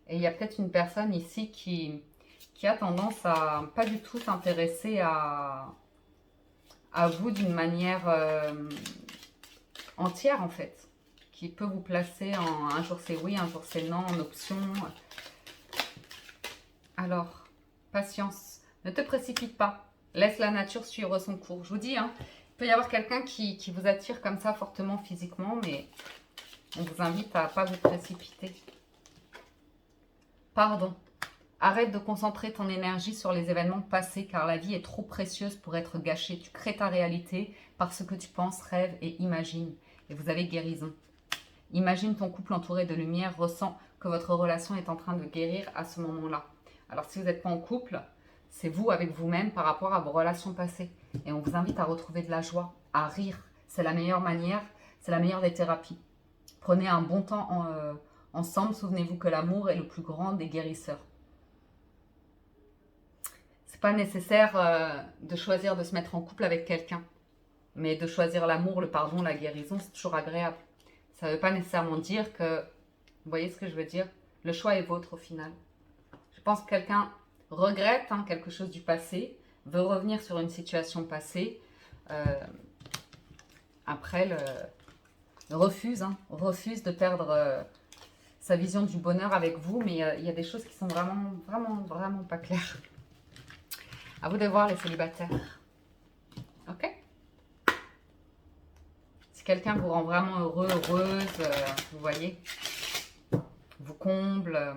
Et il y a peut-être une personne ici qui a tendance à pas du tout s'intéresser à vous d'une manière entière en fait, qui peut vous placer en un jour c'est oui, un jour c'est non, en option. Alors, patience, ne te précipite pas, laisse la nature suivre son cours. Je vous dis, il peut y avoir quelqu'un qui vous attire comme ça fortement physiquement, mais On vous invite à ne pas vous précipiter. Pardon. Arrête de concentrer ton énergie sur les événements passés car la vie est trop précieuse pour être gâchée. Tu crées ta réalité par ce que tu penses, rêves et imagines. Et vous avez guérison. Imagine ton couple entouré de lumière, ressens que votre relation est en train de guérir à ce moment-là. Alors si vous n'êtes pas en couple, c'est vous avec vous-même par rapport à vos relations passées. Et on vous invite à retrouver de la joie, à rire. C'est la meilleure manière, c'est la meilleure des thérapies. Prenez un bon temps ensemble. Souvenez-vous que l'amour est le plus grand des guérisseurs. C'est pas nécessaire de choisir de se mettre en couple avec quelqu'un. Mais de choisir l'amour, le pardon, la guérison, c'est toujours agréable. Ça ne veut pas nécessairement dire que... Vous voyez ce que je veux dire? Le choix est vôtre au final. Je pense que quelqu'un regrette quelque chose du passé, veut revenir sur une situation passée. Après, refuse de perdre sa vision du bonheur avec vous. Mais il y a des choses qui sont vraiment pas claires. À vous de voir les célibataires. Ok? Si quelqu'un vous rend vraiment heureux, heureuse, vous voyez, vous comble.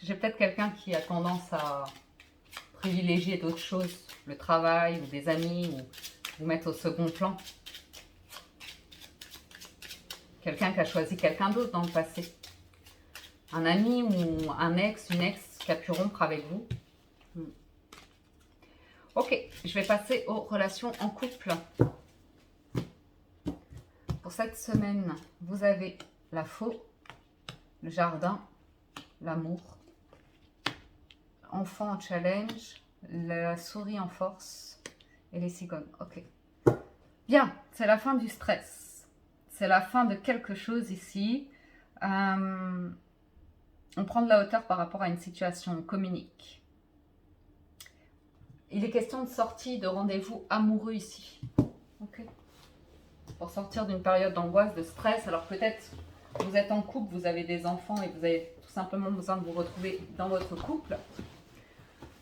J'ai peut-être quelqu'un qui a tendance à privilégier d'autres choses, le travail ou des amis, ou vous mettre au second plan. Quelqu'un qui a choisi quelqu'un d'autre dans le passé. Un ami ou un ex, une ex qui a pu rompre avec vous. Ok, je vais passer aux relations en couple. Pour cette semaine, vous avez la faux, le jardin, l'amour, enfant en challenge, la souris en force et les cigognes. Ok. Bien, c'est la fin du stress. C'est la fin de quelque chose ici. On prend de la hauteur par rapport à une situation, on communique. Il est question de sortie, de rendez-vous amoureux ici. Ok. Pour sortir d'une période d'angoisse, de stress. Alors peut-être vous êtes en couple, vous avez des enfants et vous avez tout simplement besoin de vous retrouver dans votre couple.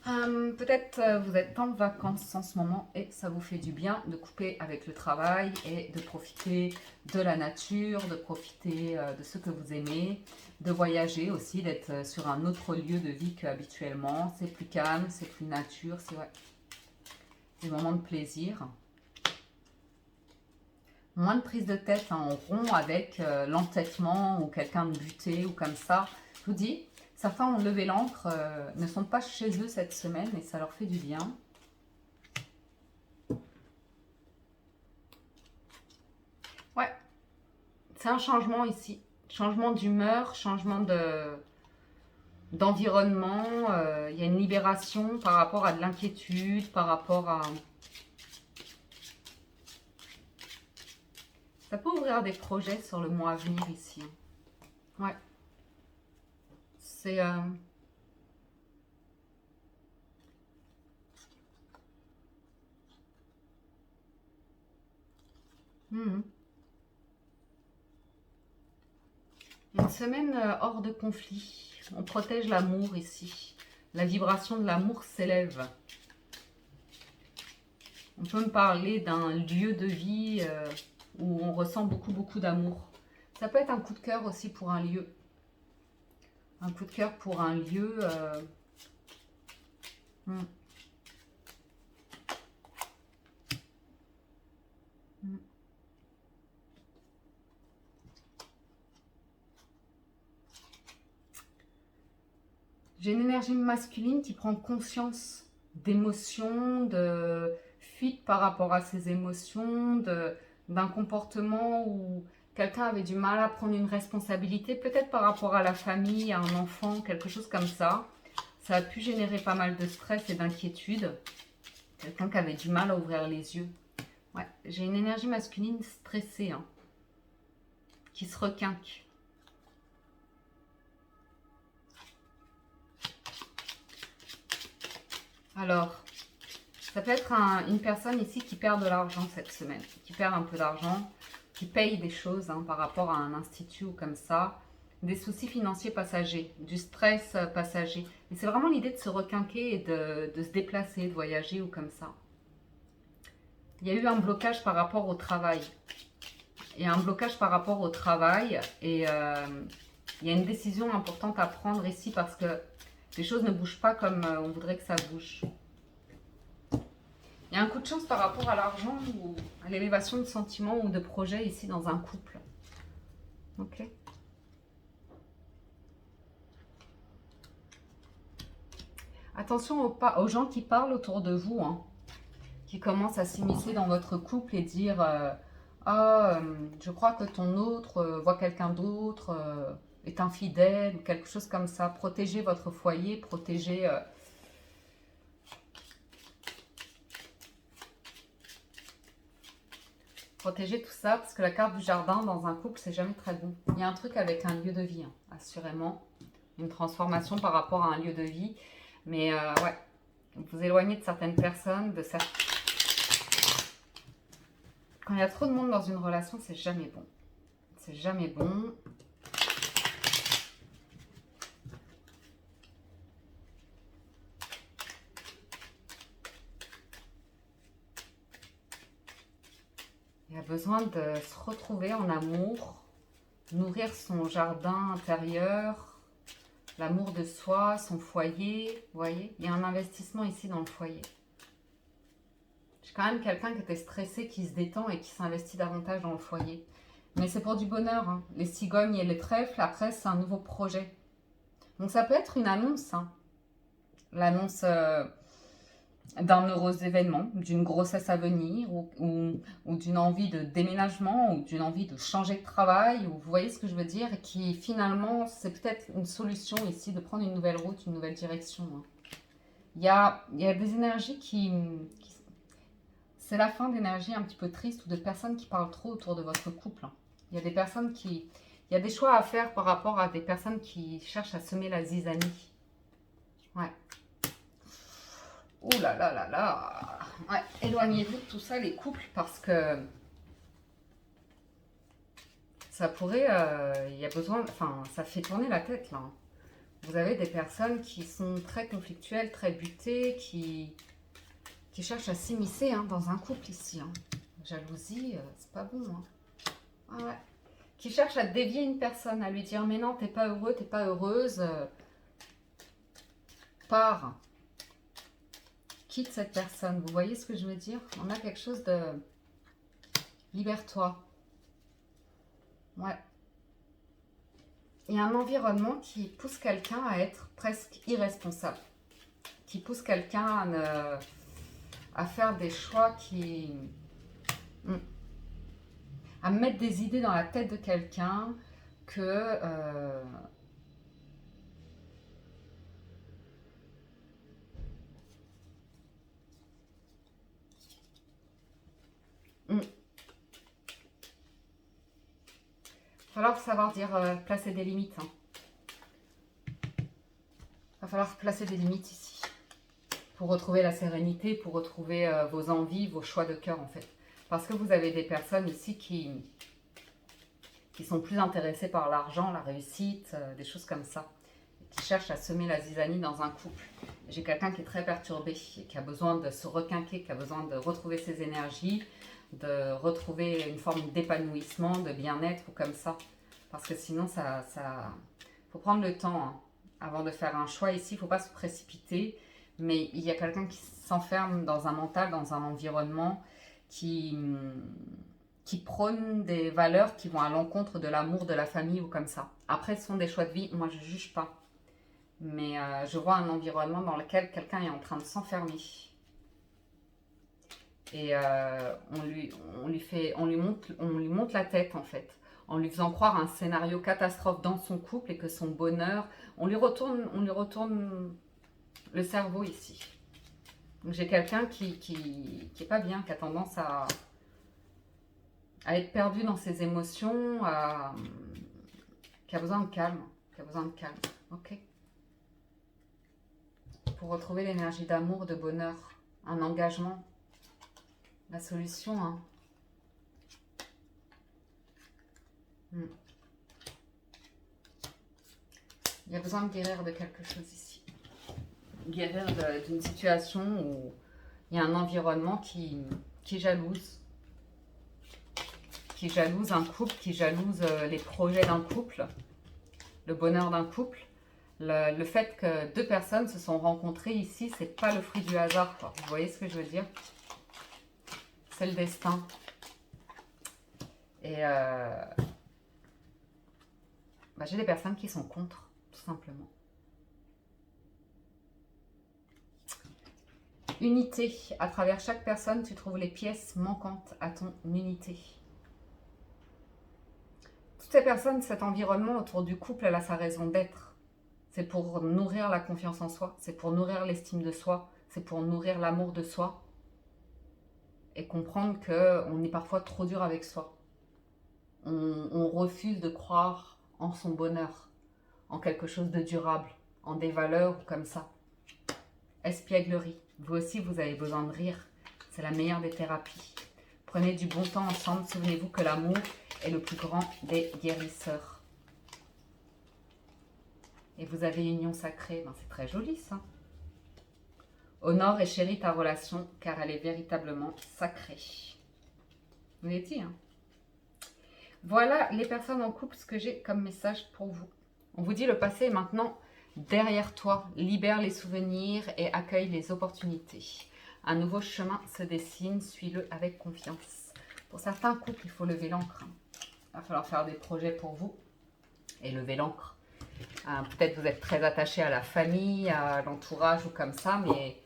Peut-être vous êtes en vacances en ce moment et ça vous fait du bien de couper avec le travail et de profiter de la nature, de profiter de ce que vous aimez, de voyager aussi, d'être sur un autre lieu de vie qu'habituellement. C'est plus calme, c'est plus nature, c'est des moments de plaisir. Moins de prise de tête en rond avec l'entêtement ou quelqu'un de buté ou comme ça. Je vous dis, certains ont levé l'ancre, ne sont pas chez eux cette semaine et ça leur fait du bien. Ouais, c'est un changement ici. Changement d'humeur, changement d'environnement. Il y a une libération par rapport à de l'inquiétude, par rapport à... Ça peut ouvrir des projets sur le mois à venir ici. Ouais. C'est... Une semaine hors de conflit. On protège l'amour ici. La vibration de l'amour s'élève. On peut me parler d'un lieu de vie où on ressent beaucoup d'amour. Ça peut être un coup de cœur aussi pour un lieu. Un coup de cœur pour un lieu. J'ai une énergie masculine qui prend conscience d'émotions, de fuite par rapport à ses émotions, d'un comportement où quelqu'un avait du mal à prendre une responsabilité, peut-être par rapport à la famille, à un enfant, quelque chose comme ça. Ça a pu générer pas mal de stress et d'inquiétude. Quelqu'un qui avait du mal à ouvrir les yeux. Ouais, j'ai une énergie masculine stressée, qui se requinque. Alors, ça peut être une personne ici qui perd de l'argent cette semaine, qui perd un peu d'argent, qui paye des choses par rapport à un institut ou comme ça, des soucis financiers passagers, du stress passager. Et c'est vraiment l'idée de se requinquer et de se déplacer, de voyager ou comme ça. Il y a eu un blocage par rapport au travail. Il y a un blocage par rapport au travail et il y a une décision importante à prendre ici parce que les choses ne bougent pas comme on voudrait que ça bouge. Il y a un coup de chance par rapport à l'argent ou à l'élévation de sentiments ou de projets ici dans un couple. Ok. Attention aux gens qui parlent autour de vous, hein, qui commencent à s'immiscer dans votre couple et dire ah, je crois que ton autre voit quelqu'un d'autre, est infidèle, ou quelque chose comme ça. Protégez votre foyer, protégez... Protégez tout ça, parce que la carte du jardin dans un couple, c'est jamais très bon. Il y a un truc avec un lieu de vie, hein, assurément. Une transformation par rapport à un lieu de vie. Mais ouais, vous éloignez de certaines personnes, de certaines... Quand il y a trop de monde dans une relation, c'est jamais bon. C'est jamais bon. Il y a besoin de se retrouver en amour, nourrir son jardin intérieur, l'amour de soi, son foyer. Vous voyez, il y a un investissement ici dans le foyer. J'ai quand même quelqu'un qui était stressé, qui se détend et qui s'investit davantage dans le foyer. Mais c'est pour du bonheur, hein. Les cigognes et les trèfles, après, c'est un nouveau projet. Donc ça peut être une annonce, hein. L'annonce d'un heureux événement, d'une grossesse à venir, ou d'une envie de déménagement, ou d'une envie de changer de travail, ou vous voyez ce que je veux dire, et qui finalement, c'est peut-être une solution ici, de prendre une nouvelle route, une nouvelle direction, hein. Il y a des énergies c'est la fin d'énergie un petit peu triste ou de personnes qui parlent trop autour de votre couple, hein. Il y a des personnes qui... Il y a des choix à faire par rapport à des personnes qui cherchent à semer la zizanie. Ouais. Ouh là là là là. Ouais, éloignez-vous de tout ça, les couples, parce que ça pourrait... il y a besoin... Enfin, ça fait tourner la tête, là. Vous avez des personnes qui sont très conflictuelles, très butées, qui cherchent à s'immiscer, hein, dans un couple ici, hein. Jalousie, c'est pas bon, hein. Ah ouais. Qui cherchent à dévier une personne, à lui dire mais non, t'es pas heureux, t'es pas heureuse, pars. Quitte cette personne. Vous voyez ce que je veux dire? On a quelque chose de... Libère-toi. Ouais. Il y a un environnement qui pousse quelqu'un à être presque irresponsable. Qui pousse quelqu'un à faire des choix qui... à mettre des idées dans la tête de quelqu'un que... Il va falloir savoir dire, placer des limites, hein. Il va falloir placer des limites ici. Pour retrouver la sérénité, pour retrouver vos envies, vos choix de cœur en fait. Parce que vous avez des personnes ici qui sont plus intéressées par l'argent, la réussite, des choses comme ça. Qui cherchent à semer la zizanie dans un couple. J'ai quelqu'un qui est très perturbé, qui a besoin de se requinquer, qui a besoin de retrouver ses énergies, de retrouver une forme d'épanouissement, de bien-être ou comme ça. Parce que sinon, ça faut prendre le temps, hein, avant de faire un choix ici. Il ne faut pas se précipiter. Mais il y a quelqu'un qui s'enferme dans un mental, dans un environnement qui prône des valeurs qui vont à l'encontre de l'amour, de la famille ou comme ça. Après, ce sont des choix de vie. Moi, je ne juge pas. Mais je vois un environnement dans lequel quelqu'un est en train de s'enfermer. Et on lui monte la tête, en fait. En lui faisant croire un scénario catastrophe dans son couple et que son bonheur... On lui retourne le cerveau ici. Donc j'ai quelqu'un qui est pas bien, qui a tendance à être perdu dans ses émotions, qui a besoin de calme, ok. Pour retrouver l'énergie d'amour, de bonheur, un engagement, la solution, hein. Il y a besoin de guérir de quelque chose ici. Guérir d'une situation où il y a un environnement qui qui jalouse un couple, qui jalouse les projets d'un couple, le bonheur d'un couple. Le fait que deux personnes se sont rencontrées ici, c'est pas le fruit du hasard, quoi. Vous voyez ce que je veux dire? C'est le destin. Et j'ai des personnes qui sont contre, tout simplement. Unité. À travers chaque personne, tu trouves les pièces manquantes à ton unité. Toutes ces personnes, cet environnement autour du couple, elle a sa raison d'être. C'est pour nourrir la confiance en soi, c'est pour nourrir l'estime de soi, c'est pour nourrir l'amour de soi. Et comprendre qu'on est parfois trop dur avec soi. On refuse de croire en son bonheur, en quelque chose de durable, en des valeurs comme ça. Espièglerie. Vous aussi, vous avez besoin de rire. C'est la meilleure des thérapies. Prenez du bon temps ensemble. Souvenez-vous que l'amour est le plus grand des guérisseurs. Et vous avez union sacrée. C'est très joli, ça. Honore et chéris ta relation, car elle est véritablement sacrée. Vous l'avez dit, hein? Voilà les personnes en couple, ce que j'ai comme message pour vous. On vous dit le passé est maintenant derrière toi. Libère les souvenirs et accueille les opportunités. Un nouveau chemin se dessine, suis-le avec confiance. Pour certains couples, il faut lever l'encre. Il va falloir faire des projets pour vous et lever l'encre. Peut-être vous êtes très attaché à la famille, à l'entourage ou comme ça, mais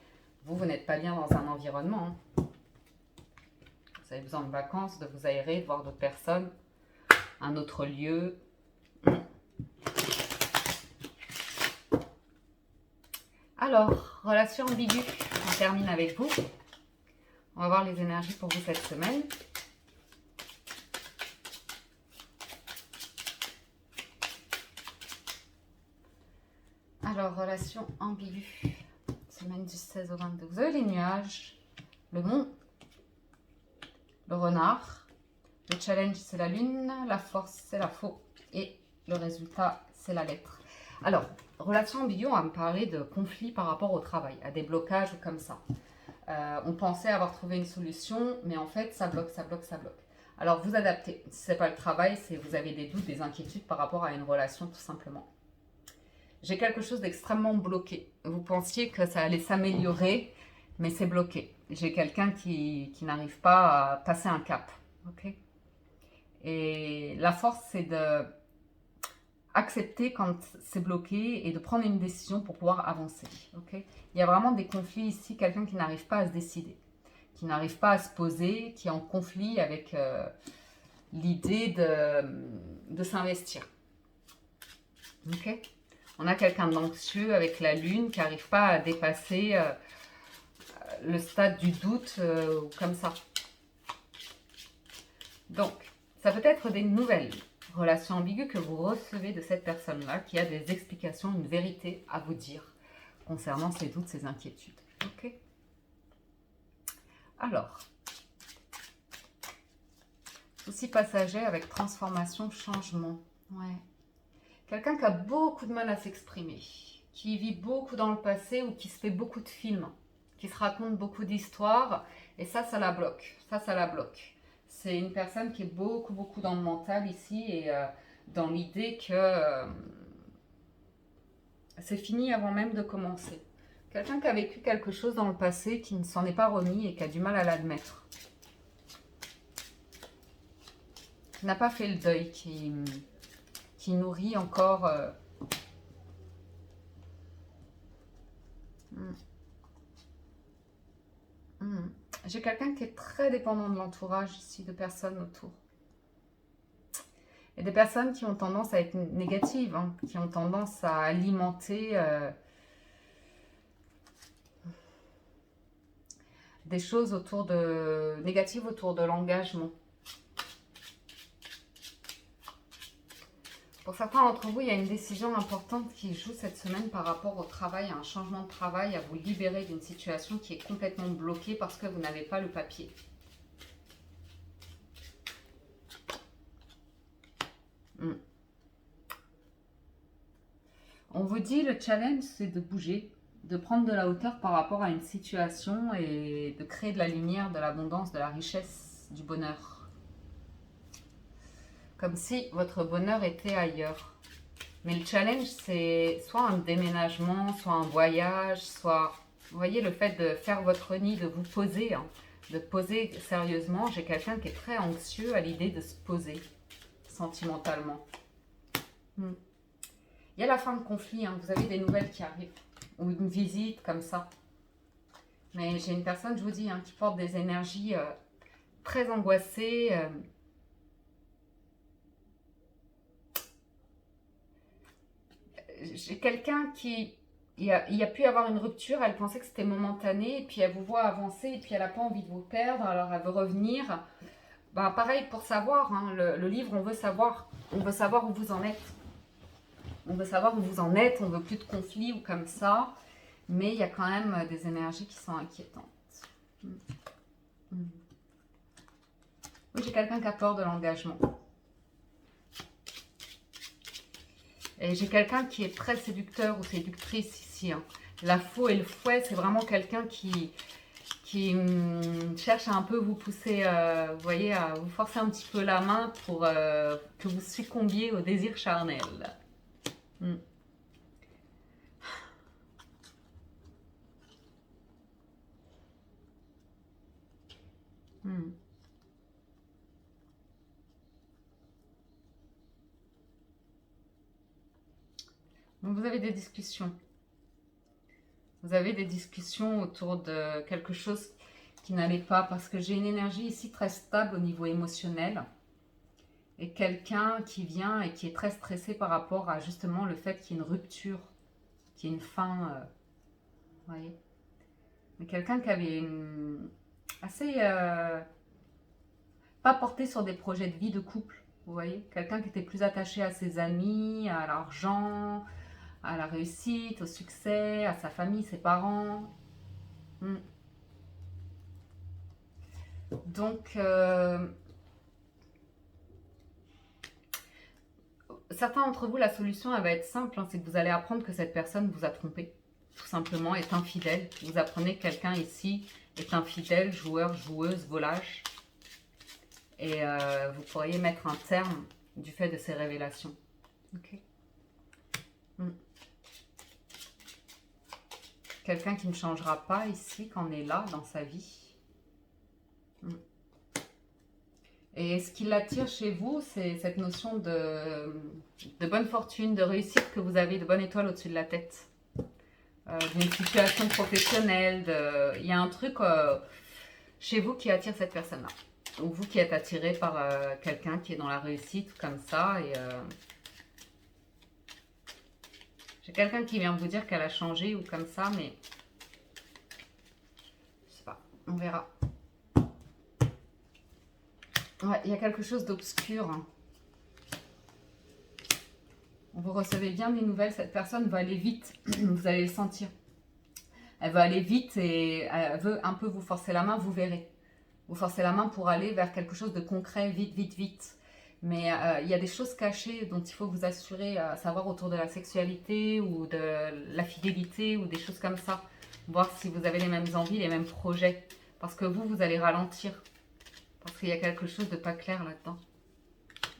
vous n'êtes pas bien dans un environnement. Vous avez besoin de vacances, de vous aérer, de voir d'autres personnes, un autre lieu. Alors, relation ambiguë, on termine avec vous. On va voir les énergies pour vous cette semaine. Alors, relation ambiguë, semaine du 16 au 22. Vous avez les nuages, le mont, le renard. Le challenge, c'est la lune, la force, c'est la faux. Et le résultat, c'est la lettre. Alors, relation ambiguë, on va me parler de conflits par rapport au travail, à des blocages ou comme ça. On pensait avoir trouvé une solution, mais en fait, ça bloque, ça bloque, ça bloque. Alors, vous adaptez. Si ce n'est pas le travail, c'est vous avez des doutes, des inquiétudes par rapport à une relation, tout simplement. J'ai quelque chose d'extrêmement bloqué. Vous pensiez que ça allait s'améliorer, mais c'est bloqué. J'ai quelqu'un qui n'arrive pas à passer un cap. Ok ? Et la force, c'est de accepter quand c'est bloqué et de prendre une décision pour pouvoir avancer. Okay, il y a vraiment des conflits ici, quelqu'un qui n'arrive pas à se décider, qui n'arrive pas à se poser, qui est en conflit avec l'idée de s'investir. Okay, on a quelqu'un d'anxieux avec la lune qui n'arrive pas à dépasser le stade du doute comme ça. Donc, ça peut être des nouvelles relations ambiguës que vous recevez de cette personne-là qui a des explications, une vérité à vous dire concernant ses doutes, ses inquiétudes. Ok ? Alors, souci passager avec transformation, changement. Ouais. Quelqu'un qui a beaucoup de mal à s'exprimer, qui vit beaucoup dans le passé ou qui se fait beaucoup de films, qui se raconte beaucoup d'histoires et ça la bloque. Ça la bloque. C'est une personne qui est beaucoup dans le mental ici et dans l'idée que c'est fini avant même de commencer. Quelqu'un qui a vécu quelque chose dans le passé, qui ne s'en est pas remis et qui a du mal à l'admettre. Qui n'a pas fait le deuil, qui nourrit encore... J'ai quelqu'un qui est très dépendant de l'entourage ici, de personnes autour. Et des personnes qui ont tendance à être négatives, hein, qui ont tendance à alimenter des choses négatives autour de l'engagement. Pour certains d'entre vous, il y a une décision importante qui joue cette semaine par rapport au travail, à un changement de travail, à vous libérer d'une situation qui est complètement bloquée parce que vous n'avez pas le papier. On vous dit le challenge, c'est de bouger. de prendre de la hauteur par rapport à une situation et de créer de la lumière, de l'abondance, de la richesse, du bonheur. Comme si votre bonheur était ailleurs. Mais le challenge, c'est soit un déménagement, soit un voyage, soit... Vous voyez, le fait de faire votre nid, de vous poser, hein, de poser sérieusement. J'ai quelqu'un qui est très anxieux à l'idée de se poser sentimentalement. Il y a la fin de conflit, hein, vous avez des nouvelles qui arrivent. Ou une visite comme ça. Mais j'ai une personne, je vous dis, hein, qui porte des énergies très angoissées. J'ai quelqu'un qui... Il y a pu y avoir une rupture, elle pensait que c'était momentané, et puis elle vous voit avancer, et puis elle n'a pas envie de vous perdre, alors elle veut revenir. Bah, pareil pour savoir, hein, le livre, on veut savoir où vous en êtes. On veut savoir où vous en êtes, on veut plus de conflits ou comme ça, mais il y a quand même des énergies qui sont inquiétantes. Oui, j'ai quelqu'un qui a peur de l'engagement. Et j'ai quelqu'un qui est très séducteur ou séductrice ici. Hein. La faux et le fouet, c'est vraiment quelqu'un qui cherche à un peu vous pousser, vous voyez, à vous forcer un petit peu la main pour que vous succombiez au désir charnel. Donc vous avez des discussions. Vous avez des discussions autour de quelque chose qui n'allait pas, parce que j'ai une énergie ici très stable au niveau émotionnel. Et quelqu'un qui vient et qui est très stressé par rapport à justement le fait qu'il y ait une rupture, qu'il y ait une fin. Vous voyez. Mais quelqu'un qui avait une... assez... pas porté sur des projets de vie de couple. Vous voyez. Quelqu'un qui était plus attaché à ses amis, à l'argent, à la réussite, au succès, à sa famille, ses parents. Donc, certains d'entre vous, la solution, elle va être simple. Hein, c'est que vous allez apprendre que cette personne vous a trompé. Tout simplement, est infidèle. Vous apprenez que quelqu'un ici est infidèle, joueur, joueuse, volage. Et vous pourriez mettre un terme du fait de ces révélations. Ok. Quelqu'un qui ne changera pas ici, qu'on est là dans sa vie. Et ce qui l'attire chez vous, c'est cette notion de bonne fortune, de réussite que vous avez, de bonne étoile au-dessus de la tête. D'une situation professionnelle. Il y a un truc chez vous qui attire cette personne-là. Ou vous qui êtes attiré par quelqu'un qui est dans la réussite, comme ça. Et j'ai quelqu'un qui vient vous dire qu'elle a changé ou comme ça, mais je sais pas, on verra. Ouais, il y a quelque chose d'obscur. Hein. Vous recevez bien des nouvelles, cette personne va aller vite, vous allez le sentir. Elle va aller vite et elle veut un peu vous forcer la main, vous verrez. Vous forcez la main pour aller vers quelque chose de concret, vite, vite, vite. Mais il y a des choses cachées dont il faut vous assurer, à savoir autour de la sexualité ou de la fidélité ou des choses comme ça. Voir si vous avez les mêmes envies, les mêmes projets. Parce que vous allez ralentir. Parce qu'il y a quelque chose de pas clair là-dedans.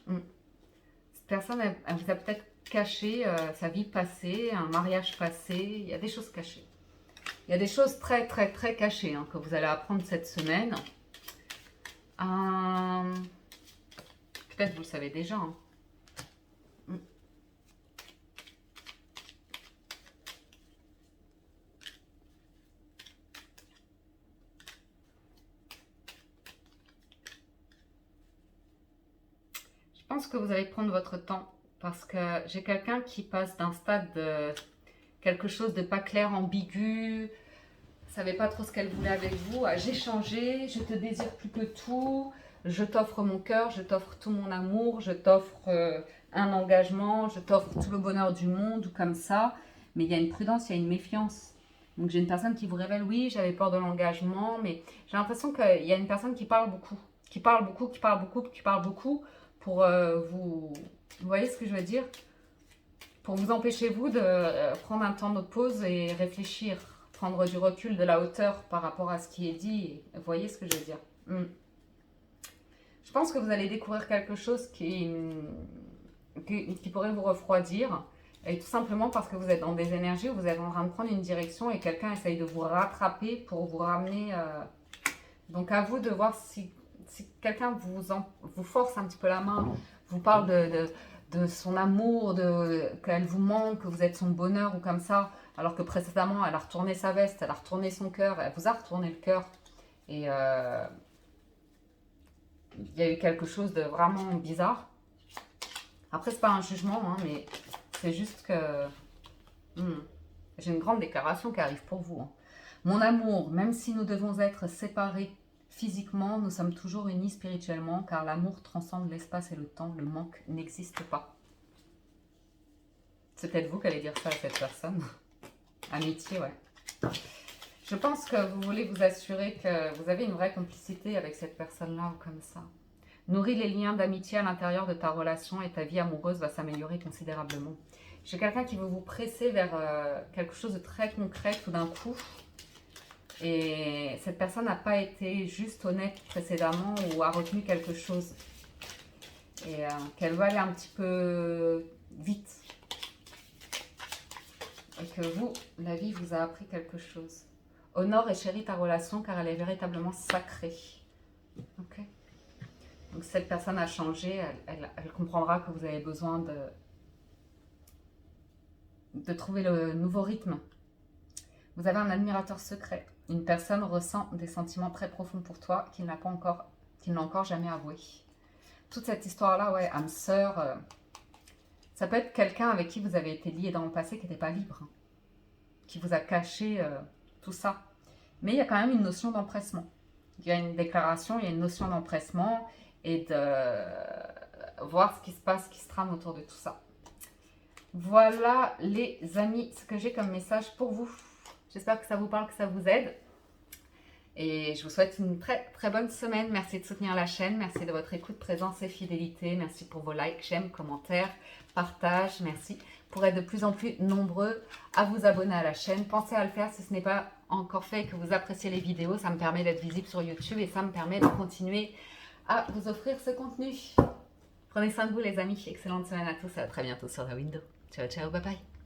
Cette personne, elle vous a peut-être caché sa vie passée, un mariage passé. Il y a des choses cachées. Il y a des choses très, très, très cachées hein, que vous allez apprendre cette semaine. Peut-être vous le savez déjà. Hein. Je pense que vous allez prendre votre temps parce que j'ai quelqu'un qui passe d'un stade de quelque chose de pas clair, ambigu, savait pas trop ce qu'elle voulait avec vous, à j'ai changé, je te désire plus que tout, je t'offre mon cœur, je t'offre tout mon amour, je t'offre un engagement, je t'offre tout le bonheur du monde, ou comme ça. Mais il y a une prudence, il y a une méfiance. Donc j'ai une personne qui vous révèle, oui, j'avais peur de l'engagement, mais j'ai l'impression qu'il y a une personne qui parle beaucoup, qui parle beaucoup, qui parle beaucoup, qui parle beaucoup pour vous... Vous voyez ce que je veux dire? pour vous empêcher, vous, de prendre un temps de pause et réfléchir, prendre du recul, de la hauteur par rapport à ce qui est dit. Vous voyez ce que je veux dire? Je pense que vous allez découvrir quelque chose qui pourrait vous refroidir. Et tout simplement parce que vous êtes dans des énergies où vous êtes en train de prendre une direction et quelqu'un essaye de vous rattraper pour vous ramener. Donc à vous de voir si quelqu'un vous force un petit peu la main, vous parle de son amour, qu'elle vous manque, que vous êtes son bonheur ou comme ça, alors que précédemment elle a retourné sa veste, elle a retourné son cœur, elle vous a retourné le cœur. Et il y a eu quelque chose de vraiment bizarre. Après, c'est pas un jugement, hein, mais c'est juste que j'ai une grande déclaration qui arrive pour vous. Hein. Mon amour, même si nous devons être séparés physiquement, nous sommes toujours unis spirituellement, car l'amour transcende l'espace et le temps. Le manque n'existe pas. C'est peut-être vous qui allez dire ça à cette personne. Amitié, ouais. Je pense que vous voulez vous assurer que vous avez une vraie complicité avec cette personne-là ou comme ça. Nourris les liens d'amitié à l'intérieur de ta relation et ta vie amoureuse va s'améliorer considérablement. J'ai quelqu'un qui veut vous presser vers quelque chose de très concret tout d'un coup. Et cette personne n'a pas été juste honnête précédemment ou a retenu quelque chose. Et qu'elle veut aller un petit peu vite. Et que vous, la vie vous a appris quelque chose. Honore et chéris ta relation car elle est véritablement sacrée. Ok ? Donc si cette personne a changé, elle comprendra que vous avez besoin de trouver le nouveau rythme. Vous avez un admirateur secret. Une personne ressent des sentiments très profonds pour toi qu'il n'a encore jamais avoué. Toute cette histoire-là, ouais, âme sœur, ça peut être quelqu'un avec qui vous avez été lié dans le passé qui n'était pas libre, hein, qui vous a caché tout ça. Mais il y a quand même une notion d'empressement. Il y a une déclaration, il y a une notion d'empressement et de voir ce qui se passe, ce qui se trame autour de tout ça. Voilà les amis, ce que j'ai comme message pour vous. J'espère que ça vous parle, que ça vous aide. Et je vous souhaite une très très bonne semaine. Merci de soutenir la chaîne. Merci de votre écoute, présence et fidélité. Merci pour vos likes, j'aime, commentaires, partages. Merci pour être de plus en plus nombreux à vous abonner à la chaîne. Pensez à le faire si ce n'est pas encore fait et que vous appréciez les vidéos. Ça me permet d'être visible sur YouTube et ça me permet de continuer à vous offrir ce contenu. Prenez soin de vous les amis. Excellente semaine à tous et à très bientôt sur la window. Ciao ciao, bye bye.